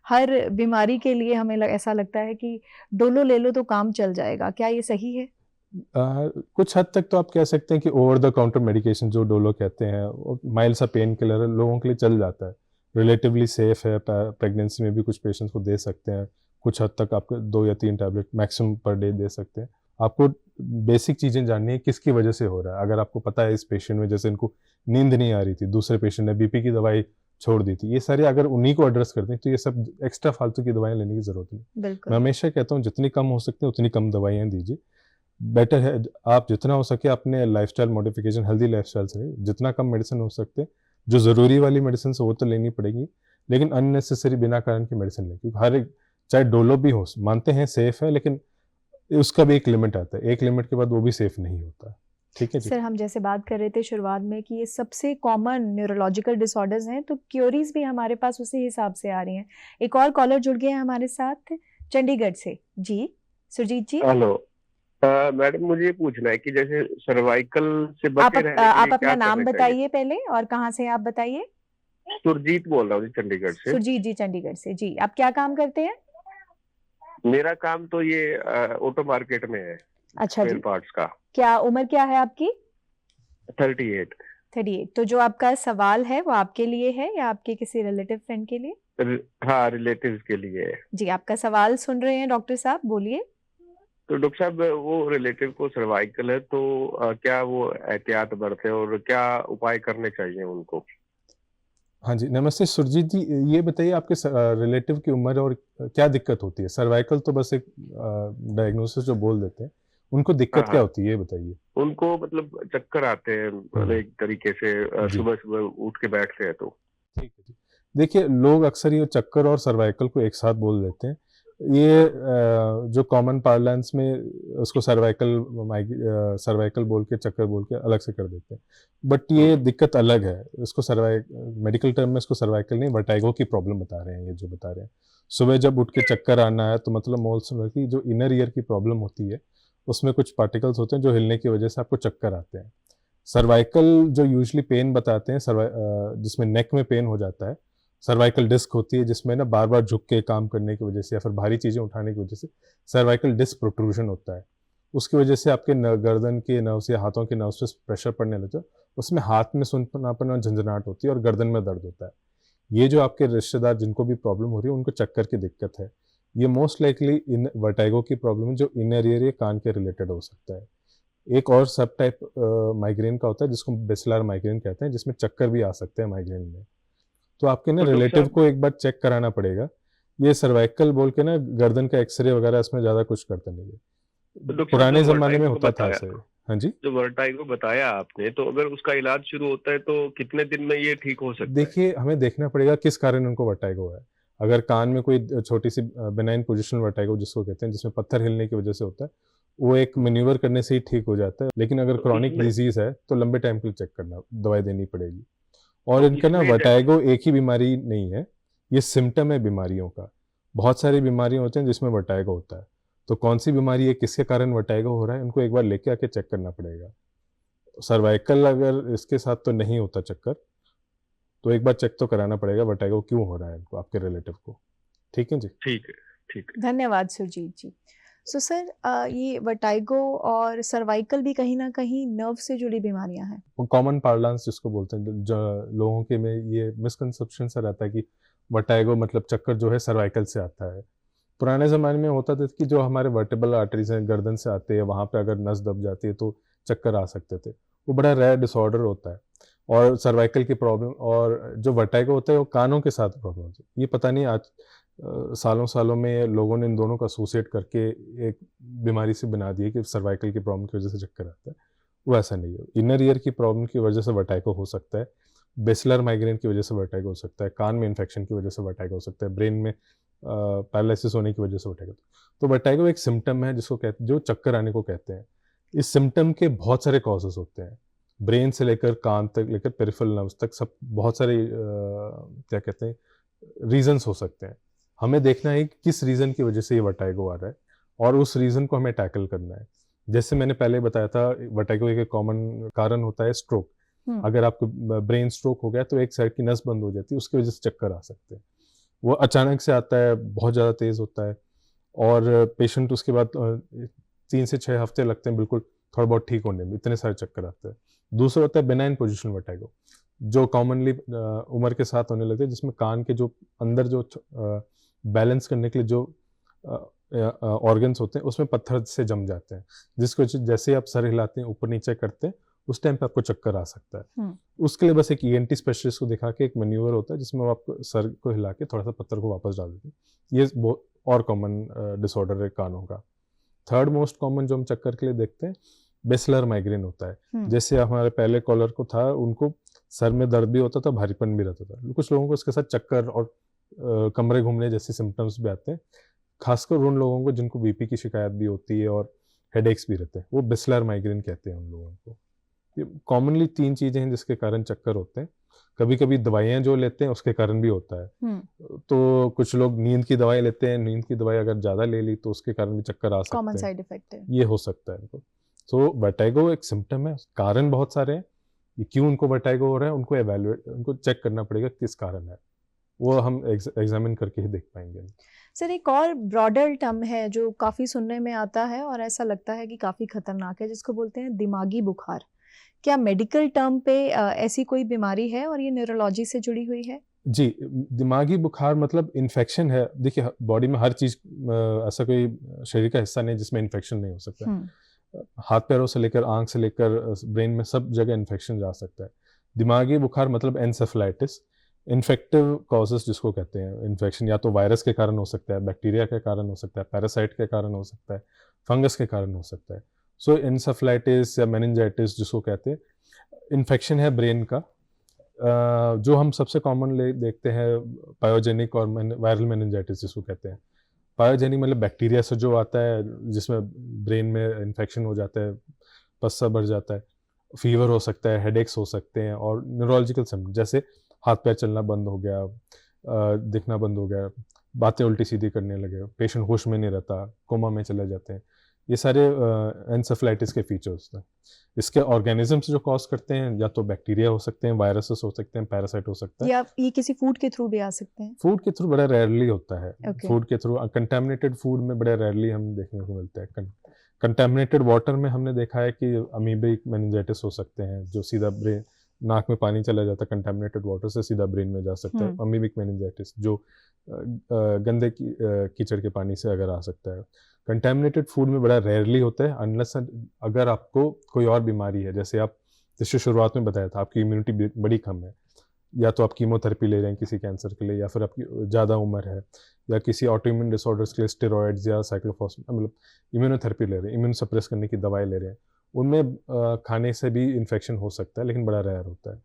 हर बीमारी के लिए हमें ऐसा लगता है कि डोलो ले लो तो काम चल जाएगा। क्या ये सही है? कुछ हद तक तो आप कह सकते हैं कि ओवर द काउंटर मेडिकेशन जो डोलो कहते हैं, माइल्ड सा पेन किलर है, लोगों के लिए चल जाता है, रिलेटिवली सेफ है। प्रेगनेंसी में भी कुछ पेशेंट्स को दे सकते हैं। कुछ हद तक आपको 2 या 3 tablet maximum per day they सकते हैं। आपको बेसिक चीज़ें जाननी है किसकी वजह से हो रहा है। अगर आपको पता है इस पेशेंट में जैसे इनको नींद नहीं आ रही थी, दूसरे पेशेंट ने बीपी की दवाई छोड़ दी थी, ये सारे अगर उन्हीं को एड्रेस करते हैं तो ये सब एक्स्ट्रा फालतू की दवाइयाँ लेने की जरूरत नहीं। मैं बिल्कुल। हमेशा कहता हूँ जितनी कम हो सकती है उतनी कम दवाइयाँ दीजिए। बेटर है आप जितना हो सके अपने लाइफस्टाइल मॉडिफिकेशन, हेल्दी लाइफस्टाइल से जितना कम मेडिसिन हो सकते हैं। जो ज़रूरी वाली मेडिसिन वो तो लेनी पड़ेगी, लेकिन अननेसेसरी बिना कारण की मेडिसिन लें, क्योंकि हर एक, चाहे डोलो भी हो, मानते हैं सेफ है, लेकिन उसका भी एक लिमिट आता है। एक लिमिट के बाद वो भी सेफ नहीं होता। ठीक है जी। सर, हम जैसे बात कर रहे थे शुरुआत में कि ये सबसे कॉमन न्यूरोलॉजिकल डिसऑर्डर्स हैं, तो क्योरीज भी हमारे पास उसी हिसाब से आ रही हैं। एक और कॉलर जुड़ गए हैं हमारे साथ चंडीगढ़ से। जी सुरजीत जी, हेलो मैडम, मुझे ये पूछना है कि जैसे सर्वाइकल से आप बचे रहने के आप लिए अपना क्या नाम करना चाहिए? बताइए पहले, और कहाँ से आप बताइए। सुरजीत बोल रहा हूँ जी, चंडीगढ़ से। सुरजीत जी, चंडीगढ़ से। जी, आप क्या काम करते हैं? मेरा काम तो ये ऑटो मार्केट में है, अच्छा जी। स्पेयर पार्ट्स का। क्या उम्र क्या है आपकी? 38। 38। तो जो आपका सवाल है वो आपके लिए है या आपके किसी रिलेटिव फ्रेंड के लिए? हाँ, रिलेटिव्स के लिए है। जी, आपका सवाल सुन रहे हैं डॉक्टर साहब, बोलिए। तो डॉक्टर साहब, वो रिलेटिव को सर्वाइकल है तो क्या वो एहतियात बरते और क्या उपाय करने चाहिए उनको? हाँ जी, नमस्ते सुरजीत जी। ये बताइए आपके रिलेटिव की उम्र और क्या दिक्कत होती है? सर्वाइकल तो बस एक डायग्नोसिस जो बोल देते हैं, उनको दिक्कत हाँ, क्या होती है ये बताइए। उनको मतलब चक्कर आते हैं एक तरीके से, जी। सुबह सुबह उठ के बैठते हैं तो। ठीक है जी। देखिए, लोग अक्सर ये चक्कर और सर्वाइकल को एक साथ बोल देते हैं। ये जो कॉमन पार्लेंस में उसको सर्वाइकल बोल के, चक्कर बोल के अलग से कर देते हैं, बट ये दिक्कत अलग है। इसको मेडिकल टर्म में इसको सर्वाइकल नहीं, वर्टाइगो की प्रॉब्लम बता रहे हैं ये जो बता रहे हैं। सुबह जब उठ के चक्कर आना है तो मतलब मोल्स की जो इनर ईयर की प्रॉब्लम होती है, उसमें कुछ पार्टिकल्स होते हैं जो हिलने की वजह से आपको चक्कर आते हैं। सर्वाइकल जो यूजुअली पेन बताते हैं, जिसमें नेक में पेन हो जाता है, सर्वाइकल डिस्क होती है जिसमें ना बार बार झुक के काम करने की वजह से या फिर भारी चीज़ें उठाने की वजह से सर्वाइकल डिस्क प्रोट्रूजन होता है। उसकी वजह से आपके गर्दन के नर्व्स या हाथों के नर्व्स पे प्रेशर पड़ने लगता है। उसमें हाथ में सुनपनापन और झंझनाहट होती है और गर्दन में दर्द होता है। ये जो आपके रिश्तेदार जिनको भी प्रॉब्लम हो रही है उनको चक्कर की दिक्कत है, ये मोस्ट लाइकली इन वर्टाइगो की प्रॉब्लम है जो इनर ईयर या कान के रिलेटेड हो सकता है। एक और सब टाइप माइग्रेन का होता है जिसको बेसिलर माइग्रेन कहते हैं, जिसमें चक्कर भी आ सकते हैं माइग्रेन में। तो आपके ना तो रिलेटिव को एक बार चेक कराना पड़ेगा। ये सर्वाइकल बोल के ना गर्दन का एक्सरे वगैरह इसमें ज़्यादा कुछ करता नहीं है। पुराने ज़माने में होता था ऐसे। हाँ जी, जो वर्टाइगो बताया आपने, तो अगर उसका इलाज शुरू होता है तो कितने दिन में ये ठीक हो सकता है? देखिए हमें देखना पड़ेगा किस कारण उनको वर्टाइगो है। अगर कान में कोई छोटी सी बेनाइन पोजिशनल वर्टाइगो जिसको कहते हैं, जिसमें पत्थर हिलने की वजह से होता है, वो एक मैन्यूवर करने से ही ठीक हो जाता है। लेकिन अगर तो क्रॉनिक इसमें डिजीज है तो लंबे टाइम के लिए चेक करना, दवाई देनी पड़ेगी। और तो इनका ना इसमें वर्टाइगो एक ही बीमारी नहीं है, ये सिम्टम है बीमारियों का। बहुत सारी बीमारियां होती हैं जिसमें वर्टाइगो होता है। तो कौन सी बीमारी है, किसके कारण वर्टाइगो हो रहा है, उनको एक बार लेके आके चेक करना पड़ेगा। सर्वाइकल अगर इसके साथ तो नहीं होता चक्कर, तो एक बार चेक तो कराना पड़ेगा वर्टाइगो क्यों हो रहा है इनको, आपके रिलेटिव को। ठीक है जी। ठीक है, ठीक है। धन्यवाद सुरजीत जी। सो सर, ये वर्टाइगो और सर्वाइकल भी कहीं ना कहीं नर्व से जुड़ी बीमारियां हैं। वो कॉमन पार्लांस जिसको बोलते हैं, जो लोगों के में ये मिसकंसेप्शन सा रहता है कि वर्टाइगो मतलब चक्कर जो है सर्वाइकल से आता है। पुराने ज़माने में होता था कि जो हमारे वर्टेबल आर्टरीज हैं गर्दन से आते हैं, वहाँ पे अगर नस दब जाती है तो चक्कर आ सकते थे। वो बड़ा रेयर डिसऑर्डर होता है। और सर्वाइकल की प्रॉब्लम और जो वर्टाइगो होता है वो कानों के साथ प्रॉब्लम होती है। ये पता नहीं आज सालों सालों में लोगों ने इन दोनों का एसोसिएट करके एक बीमारी से बना दी है कि सर्वाइकल की प्रॉब्लम की वजह से चक्कर आता है। वो ऐसा नहीं है। इनर ईयर की प्रॉब्लम की वजह से वर्टाइगो हो सकता है, बेसिलर माइग्रेन की वजह से वर्टाइगो हो सकता है, कान में इन्फेक्शन की वजह से वर्टाइगो हो सकता है, ब्रेन में पैरालिसिस होने की वजह से वर्टाइगो। तो वर्टाइगो एक सिम्टम है जिसको कहते, जो चक्कर आने को कहते हैं। इस सिम्टम के बहुत सारे कॉजेस होते हैं, ब्रेन से लेकर कान तक लेकर पेरिफेरल नर्व्स तक, सब बहुत सारे क्या कहते हैं रीजंस हो सकते हैं। हमें देखना है कि किस रीज़न की वजह से ये वर्टाइगो आ रहा है और उस रीज़न को हमें टैकल करना है। जैसे मैंने पहले बताया था, वर्टाइगो एक कॉमन कारण होता है स्ट्रोक। अगर आपको ब्रेन स्ट्रोक हो गया तो एक साइड की नस बंद हो जाती है, उसकी वजह से चक्कर आ सकते हैं। वो अचानक से आता है, बहुत ज़्यादा तेज़ होता है और पेशेंट उसके बाद 3 से 6 हफ्ते लगते हैं बिल्कुल थोड़ा बहुत ठीक होने में, इतने सारे चक्कर आते हैं। दूसरा होता है बेनाइन पोजिशनल वर्टाइगो, जो कॉमनली उम्र के साथ होने लगते हैं, जिसमें कान के जो अंदर जो बैलेंस करने के लिए जो ऑर्गन्स होते हैं उसमें पत्थर से जम जाते हैं, जिसको जैसे आप सर हिलाते हैं ऊपर नीचे करते हैं उस टाइम पे आपको चक्कर आ सकता है। उसके लिए बस एक ईएनटी स्पेशलिस्ट को दिखा के एक मैन्यूवर होता है जिसमें आप सर को हिला के थोड़ा सा पत्थर को वापस डाल देते हैं। ये बहुत और कॉमन डिसऑर्डर है कानों का। थर्ड मोस्ट कॉमन जो हम चक्कर के लिए देखते हैं, बेसिलर माइग्रेन होता है। जैसे हमारे पहले कॉलर को था, उनको सर में दर्द भी होता था, भारीपन भी रहता था। कुछ लोगों को इसके साथ चक्कर और कमरे घूमने जैसे सिम्टम्स भी आते हैं, खासकर उन लोगों को जिनको बीपी की शिकायत भी होती है और हेडेक्स भी रहते हैं, वो बेसिलर माइग्रेन कहते हैं उन लोगों को। ये कॉमनली 3 चीज़ें हैं जिसके कारण चक्कर होते हैं। कभी कभी दवाइयाँ जो लेते हैं उसके कारण भी होता है। तो कुछ लोग नींद की दवाई लेते हैं, नींद की दवाई अगर ज़्यादा ले ली तो उसके कारण भी चक्कर आ सकते हैं। कॉमन साइड इफेक्ट है, ये हो सकता है इनको। तो वर्टाइगो एक सिम्टम है, कारण बहुत सारे हैं। ये क्यों उनको वर्टाइगो हो रहा है, उनको चेक करना पड़ेगा किस कारण है, वो हम एग्जामिन करके ही देख पाएंगे। सर, एक और ब्रॉडर टर्म है जो काफ़ी सुनने में आता है और ऐसा लगता है कि काफ़ी खतरनाक है, जिसको बोलते हैं दिमागी बुखार। क्या मेडिकल टर्म पे ऐसी कोई बीमारी है और ये न्यूरोलॉजी से जुड़ी हुई है? जी, दिमागी बुखार मतलब इन्फेक्शन है। देखिए बॉडी में हर चीज़, ऐसा कोई शरीर का हिस्सा नहीं जिसमें इन्फेक्शन नहीं हो सकता। हाथ पैरों से लेकर आंख से लेकर ब्रेन में सब जगह इन्फेक्शन जा सकता है। दिमागी बुखार मतलब एनसेफेलाइटिस, इन्फेक्टिव कॉजेस जिसको कहते हैं। इन्फेक्शन या तो वायरस के कारण हो सकता है, बैक्टीरिया के कारण हो सकता है, पैरासाइट के कारण हो सकता है, फंगस के कारण हो सकता है। सो एनसेफेलाइटिस या मेनिंजाइटिस जिसको कहते हैं, इन्फेक्शन है ब्रेन का। जो हम सबसे कॉमन देखते हैं पायोजेनिक और वायरल मेनिंजाइटिस जिसको कहते हैं। पायोजेनिक मतलब बैक्टीरिया से जो आता है, जिसमें ब्रेन में इन्फेक्शन हो जाता है, पस्सा भर जाता है, फीवर हो सकता है, हेडेक्स हो सकते हैं, और न्यूरोलॉजिकल सिम्टम जैसे हाथ पैर चलना बंद हो गया, दिखना बंद हो गया, बातें उल्टी सीधी करने लगे, पेशेंट होश में नहीं रहता, कोमा में चले जाते हैं। ये सारे एनसेफेलाइटिस के फीचर्स हैं। इसके ऑर्गेनिजम्स जो कॉज करते हैं, या तो बैक्टीरिया हो सकते हैं, वायरसेस हो सकते हैं, पैरासाइट हो सकता है, या ये किसी फूड के थ्रू भी आ सकते हैं। फूड के थ्रू बड़ा रेयरली होता है। फूड के थ्रू, कंटेमिनेटेड फूड में बड़े रेयरली हम देखने को मिलता है। कंटेमिनेटेड वाटर में हमने देखा है कि अमीबिक मेनिंजाइटिस हो सकते हैं, जो सीधा ब्रेन, नाक में पानी चला जाता है, कंटेमिनेटेड वाटर से सीधा ब्रेन में जा सकता है। अमीबिक मेनिंजाइटिस जो गंदे कीचड़ के पानी से अगर आ सकता है। कंटेमिनेटेड फूड में बड़ा रेयरली होता है, अनलेस अगर आपको कोई और बीमारी है, जैसे आप जैसे शुरुआत में बताया था आपकी इम्यूनिटी बड़ी कम है, या तो आप कीमोथेरेपी ले रहे हैं किसी कैंसर के लिए, या फिर आपकी ज़्यादा उम्र है, या किसी ऑटोइम्यून डिसऑर्डर्स के लिए स्टेरॉइड्स या साइक्लोफॉस्फेट मतलब इम्यूनोथेरेपी ले रहे हैं, इम्यून सप्रेस करने की दवाई ले रहे हैं, उनमें खाने से भी इन्फेक्शन हो सकता है, लेकिन बड़ा रेयर होता है।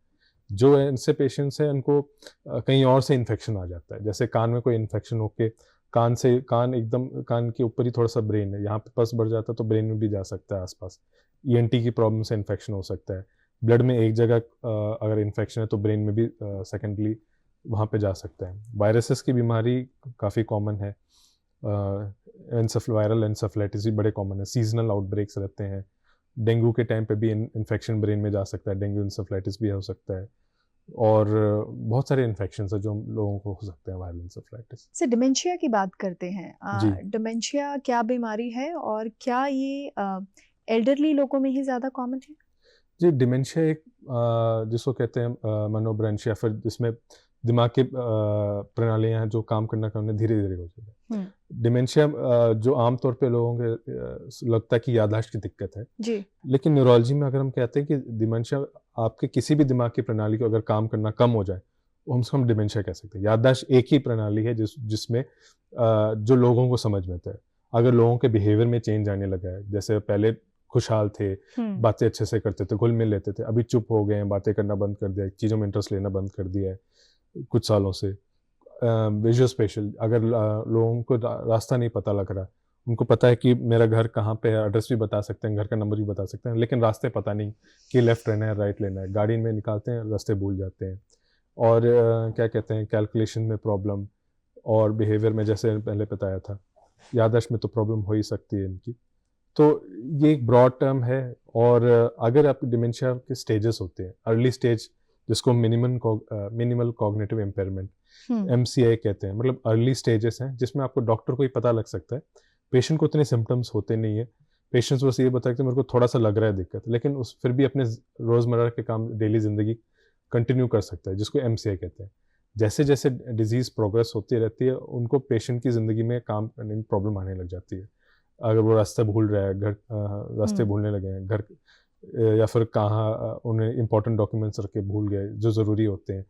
जो ऐसे पेशेंट्स हैं उनको कहीं और से इन्फेक्शन आ जाता है, जैसे कान में कोई इन्फेक्शन होके कान एकदम कान के ऊपर ही थोड़ा सा ब्रेन है, यहाँ पे पस बढ़ जाता है तो ब्रेन में भी जा सकता है आसपास। ईएनटी की प्रॉब्लम से इन्फेक्शन हो सकता है। ब्लड में एक जगह अगर इन्फेक्शन है तो ब्रेन में भी सेकेंडली वहाँ पे जा सकता है। वायरसेस की बीमारी काफ़ी कॉमन है। वायरल एनसेफेलाइटिस भी बड़े कॉमन है। सीजनल आउटब्रेक्स रहते हैं। डेंगू के टाइम पे भी इन्फेक्शन ब्रेन में जा सकता है, डेंगू एनसेफेलाइटिस भी हो सकता है। और बहुत सारे इन्फेक्शंस हैं जो लोगों को हो सकते हैं वायरल एनसेफेलाइटिस। सर डिमेंशिया की बात करते हैं। जी। डिमेंशिया क्या बीमारी है और क्या ये एल्डरली लोगों में ही ज़्यादा कॉमन है? जी, डिमेंशिया एक जिसको कहते हैं मनोब्रेंश, या फिर जिसमें दिमाग की प्रणालियाँ हैं जो काम करना धीरे धीरे हो जाती है। डिमेंशिया जो आमतौर पे लोगों के लगता है कि याददाश्त की दिक्कत है जी। लेकिन न्यूरोलॉजी में अगर हम कहते हैं कि डिमेंशिया आपके किसी भी दिमाग की प्रणाली को अगर काम करना कम हो जाए, उसको हम डिमेंशिया कह सकते हैं। याददाश्त एक ही प्रणाली है जिसमें जो लोगों को समझ में आता है। अगर लोगों के बिहेवियर में चेंज आने लगा है, जैसे पहले खुशहाल थे, बातें अच्छे से करते थे, घुल मिल लेते थे, अभी चुप हो गए हैं, बातें करना बंद कर दिया है, चीज़ों में इंटरेस्ट लेना बंद कर दिया है कुछ सालों से। विजुअल स्पेशल, अगर लोगों को रास्ता नहीं पता लग रहा, उनको पता है कि मेरा घर कहाँ पे है, एड्रेस भी बता सकते हैं, घर का नंबर भी बता सकते हैं, लेकिन रास्ते पता नहीं कि लेफ्ट लेना है राइट लेना है, गाड़ी में निकालते हैं रास्ते भूल जाते हैं। और क्या कहते हैं, कैलकुलेशन में प्रॉब्लम और बिहेवियर में, जैसे पहले बताया था, याददाश्त में तो प्रॉब्लम हो ही सकती है इनकी। तो ये एक ब्रॉड टर्म है। और अगर आप डिमेंशिया के स्टेजेस होते हैं, अर्ली स्टेज जिसको मिनिमल कॉग्निटिव इम्पेयरमेंट MCI कहते हैं, मतलब अर्ली स्टेजेस हैं जिसमें आपको डॉक्टर को ही पता लग सकता है, पेशेंट को इतने सिम्टम्स होते नहीं है, पेशेंट्स बस ये बताते हैं मेरे को थोड़ा सा लग रहा है दिक्कत, लेकिन उस फिर भी अपने रोज़मर्रा के काम, डेली ज़िंदगी कंटिन्यू कर सकता है, जिसको MCI कहते हैं। जैसे जैसे डिजीज़ प्रोग्रेस होती रहती है, उनको पेशेंट की ज़िंदगी में काम करने में प्रॉब्लम आने लग जाती है। अगर वो रास्ता भूल रहा है, रास्ते भूलने लगे हैं घर, या फिर कहाँ उन्हें इंपॉर्टेंट डॉक्यूमेंट्स रख के भूल गए जो ज़रूरी होते हैं,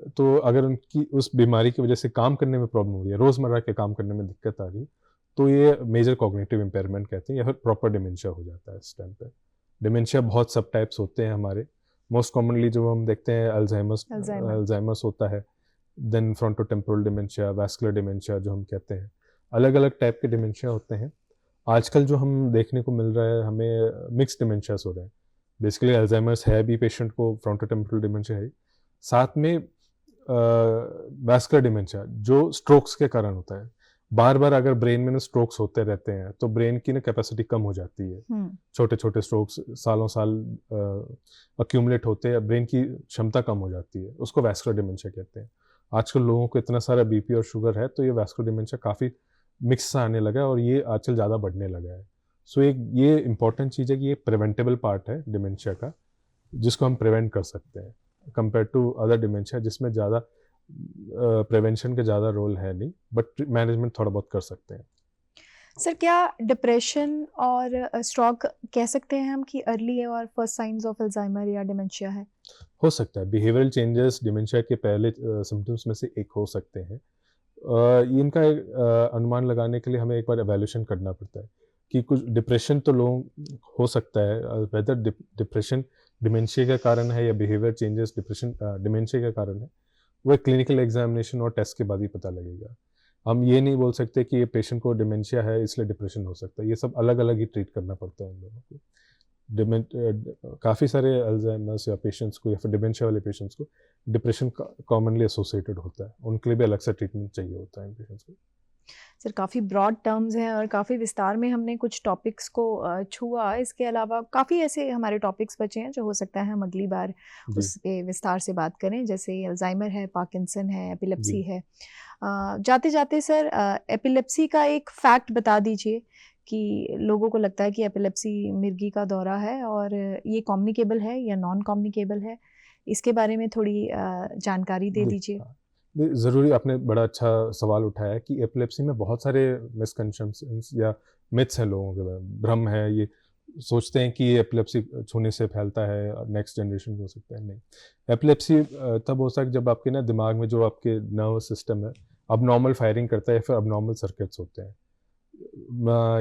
तो अगर उनकी उस बीमारी की वजह से काम करने में प्रॉब्लम हो रही है, रोज़मर्रा के काम करने में दिक्कत आ रही है, तो ये मेजर कॉग्निटिव इम्पेयरमेंट कहते हैं, या फिर प्रॉपर डिमेंशिया हो जाता है इस टाइम पे। डिमेंशिया बहुत सब टाइप्स होते हैं हमारे। मोस्ट कॉमनली जो हम देखते हैं अल्जाइमर्स होता है, then frontotemporal dementia, vascular dementia जो हम कहते हैं। अलग अलग टाइप के डिमेंशिया होते हैं। आजकल जो हम देखने को मिल रहा है, हमें मिक्स डिमेंशियास हो रहे हैं। बेसिकली अल्जाइमर्स है भी पेशेंट को, फ्रंटोटेम्पोरल डिमेंशिया है, साथ में वैस्कुलर डिमेंशिया जो स्ट्रोक्स के कारण होता है। बार बार अगर ब्रेन में स्ट्रोक्स होते रहते हैं तो ब्रेन की ना कैपेसिटी कम हो जाती है। छोटे छोटे स्ट्रोक्स सालों साल अक्यूमुलेट होते हैं, ब्रेन की क्षमता कम हो जाती है, उसको वैस्कुलर डिमेंशिया कहते हैं। आजकल लोगों को इतना सारा BP और शुगर है, तो ये वैस्कुलर डिमेंशिया काफ़ी मिक्स सा आने लगा है और ये आजकल ज़्यादा बढ़ने लगा है। सो एक ये इम्पॉर्टेंट चीज़ है कि ये प्रिवेंटेबल पार्ट है डिमेंशिया का, जिसको हम प्रिवेंट कर सकते हैं कंपेयर टू अदर डिमेंशिया, जिसमें ज़्यादा प्रिवेंशन का ज़्यादा रोल है नहीं, बट मैनेजमेंट थोड़ा बहुत कर सकते हैं। सर क्या डिप्रेशन और स्ट्रोक कह सकते हैं हम कि अर्ली है और फर्स्ट साइंस ऑफ अल्जाइमर या डिमेंशिया है? हो सकता है, बिहेवियरल चेंजेस डिमेंशिया के पहले सिम्टम्स में से एक हो सकते हैं। इनका अनुमान लगाने के लिए हमें एक बार एवेल्यूशन करना पड़ता है कि कुछ डिप्रेशन तो लोग हो सकता है, वेदर डिप्रेशन डिमेंशिया का कारण है या बिहेवियर चेंजेस डिप्रेशन डिमेंशिया का कारण है, वो क्लिनिकल एग्जामिनेशन और टेस्ट के बाद ही पता लगेगा। हम ये नहीं बोल सकते कि ये पेशेंट को डिमेंशिया है इसलिए डिप्रेशन हो सकता है, ये सब अलग अलग ही ट्रीट करना पड़ता है उन लोगों को। काफ़ी सारे अल्जाइमर्स या पेशेंट्स को या फिर डिमेंशिया वाले पेशेंट्स को डिप्रेशन कॉमनली एसोसिएटेड होता है, उनके लिए भी अलग से ट्रीटमेंट चाहिए होता है इन पेशेंट्स को। सर काफ़ी ब्रॉड टर्म्स हैं और काफ़ी विस्तार में हमने कुछ टॉपिक्स को छुआ। इसके अलावा काफ़ी ऐसे हमारे टॉपिक्स बचे हैं जो हो सकता है हम अगली बार उस पे विस्तार से बात करें, जैसे अल्जाइमर है, पार्किंसन है, एपिलेप्सी है। जाते जाते सर एपिलेप्सी का एक फैक्ट बता दीजिए कि लोगों को लगता है कि एपिलेप्सी मिर्गी का दौरा है और ये कम्युनिकेबल है या नॉन कम्युनिकेबल है, इसके बारे में थोड़ी जानकारी दे दीजिए। ज़रूरी, आपने बड़ा अच्छा सवाल उठाया कि एपिलेप्सी में बहुत सारे मिसकंसेप्शंस या मिथ्स हैं लोगों के, भ्रम है, ये सोचते हैं कि ये एपिलेप्सी छूने से फैलता है, नेक्स्ट जनरेशन को हो सकता है। नहीं, एपिलेप्सी तब हो सकता है जब आपके ना दिमाग में जो आपके नर्वस सिस्टम है अब नॉर्मल फायरिंग करता है या फिर अब नॉर्मल सर्किट्स होते हैं।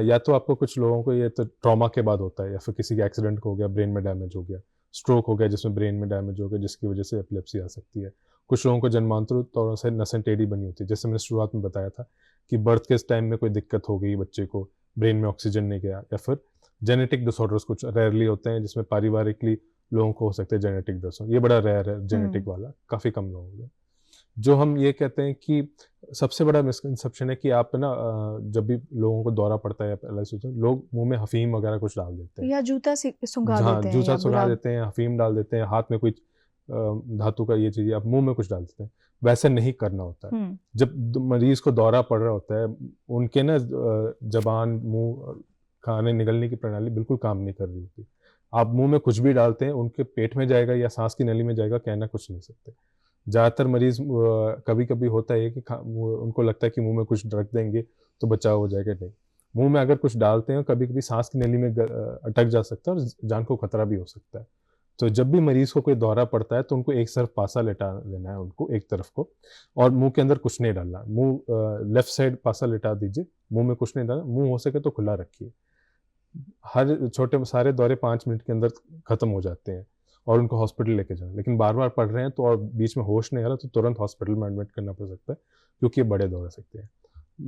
या तो आपको कुछ लोगों को ये तो ट्रॉमा के बाद होता है, या फिर किसी के एक्सीडेंट हो गया, ब्रेन में डैमेज हो गया, स्ट्रोक हो गया जिसमें ब्रेन में डैमेज हो गया, जिसकी वजह से एपिलेप्सी आ सकती है। कुछ लोगों को जन्मांतरित तौर से नसें टेढ़ी बनी होती है, जैसे मैंने शुरुआत में बताया था कि बर्थ के टाइम में कोई दिक्कत हो गई बच्चे को, ब्रेन में ऑक्सीजन नहीं गया, या फिर जेनेटिक डिसऑर्डर्स कुछ रेयरली होते हैं जिसमें पारिवारिकली लोगों को हो सकते हैं जेनेटिक डिसऑर्डर, ये बड़ा रेयर है जेनेटिक वाला, काफ़ी कम लोगों को। जो हम ये कहते हैं कि सबसे बड़ा मिसकंसेप्शन है कि आप ना जब भी लोगों को दौरा पड़ता है या पैरालिसिस होता है, लोग मुंह में अफीम वगैरह कुछ डाल देते हैं, या जूता सुंघा हाँ देते हैं, जूसा या सुखा गुलाब। देते हैं, अफीम डाल देते हैं, हाथ में कोई धातु का ये चीज़ आप मुंह में कुछ डाल देते हैं। वैसे नहीं करना होता है। जब मरीज को दौरा पड़ रहा होता है, उनके ना जबान, मुंह, खाने निगलने की प्रणाली बिल्कुल काम नहीं कर रही होती। आप मुंह में कुछ भी डालते हैं, उनके पेट में जाएगा या सांस की नली में जाएगा, कहना कुछ नहीं सकते। ज़्यादातर मरीज कभी कभी होता है कि उनको लगता है कि मुंह में कुछ रख देंगे तो बचाव हो जाएगा, नहीं। मुंह में अगर कुछ डालते हैं, कभी कभी सांस की नली में अटक जा सकता है और जान को खतरा भी हो सकता है। तो जब भी मरीज को कोई दौरा पड़ता है तो उनको एक तरफ पासा लेटा देना है, उनको एक तरफ को, और मुंह के अंदर कुछ नहीं डालना। मुंह लेफ्ट साइड पासा लेटा दीजिए, मुंह में कुछ नहीं डालना, मुंह हो सके तो खुला रखिए। हर छोटे सारे दौरे 5 मिनट के अंदर खत्म हो जाते हैं और उनको हॉस्पिटल लेके जाना। लेकिन बार बार पढ़ रहे हैं तो और बीच में होश नहीं आ रहा तो तुरंत हॉस्पिटल में एडमिट करना पड़ सकता है, क्योंकि ये बड़े दौरे सकते हैं।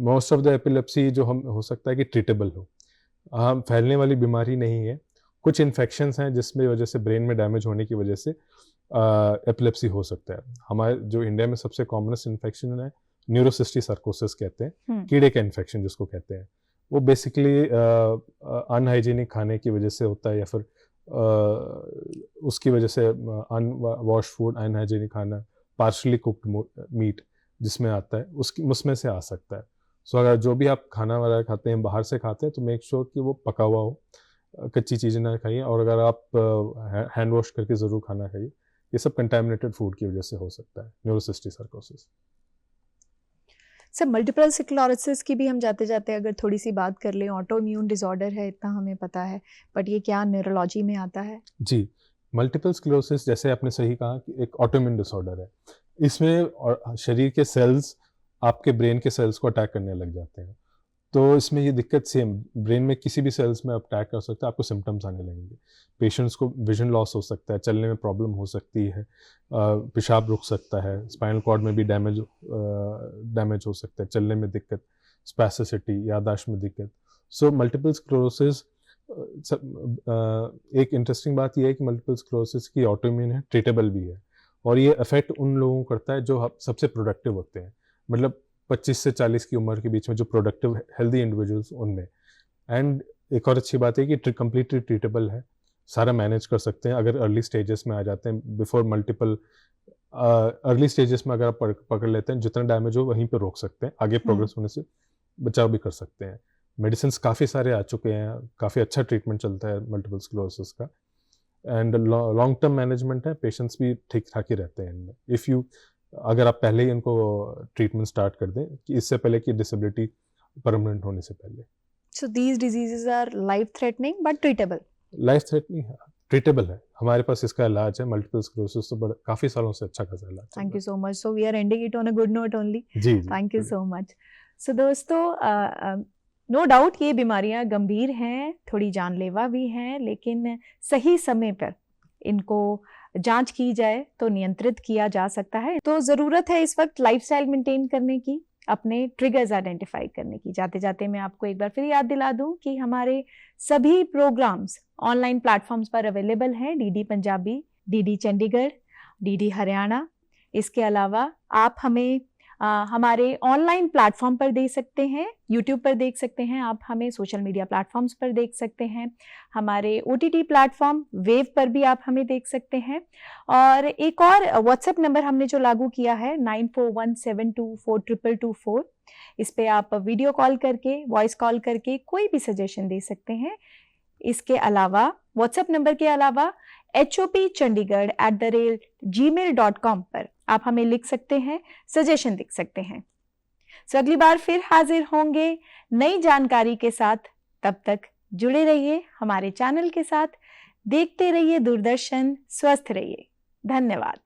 मोस्ट ऑफ द एपिलेप्सी जो हम हो सकता है कि ट्रीटेबल हो, फैलने वाली बीमारी नहीं है। कुछ इन्फेक्शंस हैं जिसमें वजह से ब्रेन में डैमेज होने की वजह से एपिलेप्सी हो सकता है। हमारे जो इंडिया में सबसे कॉमनेस्ट इन्फेक्शन है न्यूरोसिस्टिक सर्कोसिस कहते हैं, कीड़े का इन्फेक्शन जिसको कहते हैं। वो बेसिकली अनहाइजीनिक खाने की वजह से होता है, या फिर उसकी वजह से अनवॉश फूड, अनहाइजीनिक खाना, पार्शली कुक्ड मीट जिसमें आता है, उसमें से आ सकता है। सो अगर जो भी आप खाना वगैरह खाते हैं, बाहर से खाते हैं, तो मेक श्योर कि वो पका हुआ हो, कच्ची चीज़ें ना खाइए, और अगर आप हैंड वॉश करके ज़रूर खाना खाइए। ये सब कंटामिनेटेड फूड की वजह से हो सकता है न्यूरोसिस्टिक सर्कोसिस। सर, मल्टीपल स्क्लेरोसिस की भी हम जाते जाते अगर थोड़ी सी बात कर लें, ऑटो इम्यून डिसऑर्डर है, इतना हमें पता है, बट ये क्या न्यूरोलॉजी में आता है? जी, मल्टीपल स्क्लेरोसिस जैसे आपने सही कहा कि एक ऑटो इम्यून डिसऑर्डर है। इसमें शरीर के सेल्स आपके ब्रेन के सेल्स को अटैक करने लग जाते हैं। तो इसमें ये दिक्कत सेम ब्रेन में किसी भी सेल्स में अटैक कर सकता है, आपको सिम्टम्स आने लगेंगे। पेशेंट्स को विजन लॉस हो सकता है, चलने में प्रॉब्लम हो सकती है, पेशाब रुक सकता है, स्पाइनल कॉर्ड में भी डैमेज हो सकता है, चलने में दिक्कत, स्पैसिसिटी, याददाश्त में दिक्कत। सो मल्टीपल स्क्लेरोसिस, एक इंटरेस्टिंग बात यह है कि मल्टीपल स्क्लेरोसिस की ऑटोइम्यून है, ट्रीटेबल भी है, और ये अफेक्ट उन लोगों को करता है जो सबसे प्रोडक्टिव होते हैं, मतलब 25 से 40 की उम्र के बीच में जो प्रोडक्टिव हेल्दी इंडिविजुअल्स उनमें। एंड एक और अच्छी बात है कि कम्प्लीटली ट्रीटेबल है, सारा मैनेज कर सकते हैं अगर अर्ली स्टेजेस में आ जाते हैं, बिफोर मल्टीपल अर्ली स्टेजेस में अगर आप पकड़ लेते हैं, जितना डैमेज हो वहीं पे रोक सकते हैं, आगे प्रोग्रेस होने से बचाव भी कर सकते हैं। मेडिसिन काफ़ी सारे आ चुके हैं, काफ़ी अच्छा ट्रीटमेंट चलता है मल्टीपल स्क्लेरोसिस का, एंड लॉन्ग टर्म मैनेजमेंट है, पेशेंट्स भी ठीक ठाक ही रहते हैं इनमें, अगर आप पहले ही इनको ट्रीटमेंट स्टार्ट कर दें, कि इससे पहले कि डिसेबिलिटी परमानेंट होने से पहले। So these diseases our life threatening but treatable? Life threatening है, ट्रीटेबल है, हमारे पास इसका इलाज है। मल्टीपल स्क्लेरोसिस तो काफ़ी सालों से अच्छा खासा इलाज। Thank you so much. So we are ending it on a good note only. जी, thank you so much. So दोस्तों, नो डाउट ये बीमारियां गंभीर हैं, थोड़ी जानलेवा भी हैं, लेकिन सही समय पर इनको जांच की जाए तो नियंत्रित किया जा सकता है। तो ज़रूरत है इस वक्त लाइफस्टाइल मेंटेन करने की, अपने ट्रिगर्स आइडेंटिफाई करने की। जाते जाते मैं आपको एक बार फिर याद दिला दूं कि हमारे सभी प्रोग्राम्स ऑनलाइन प्लेटफॉर्म्स पर अवेलेबल हैं, DD Punjabi, DD Chandigarh, DD Haryana. इसके अलावा आप हमें हमारे ऑनलाइन प्लेटफॉर्म पर देख सकते हैं, यूट्यूब पर देख सकते हैं, आप हमें सोशल मीडिया प्लेटफॉर्म्स पर देख सकते हैं, हमारे OTT प्लेटफॉर्म वेव पर भी आप हमें देख सकते हैं। और एक और व्हाट्सएप नंबर हमने जो लागू किया है 9417242224, इस पे आप वीडियो कॉल करके, वॉइस कॉल करके कोई भी सजेशन दे सकते हैं। इसके अलावा व्हाट्सएप नंबर के अलावा hopchandigarh@gmail.com पर आप हमें लिख सकते हैं, सजेशन लिख सकते हैं। सो अगली बार फिर हाजिर होंगे नई जानकारी के साथ। तब तक जुड़े रहिए हमारे चैनल के साथ, देखते रहिए दूरदर्शन, स्वस्थ रहिए। धन्यवाद।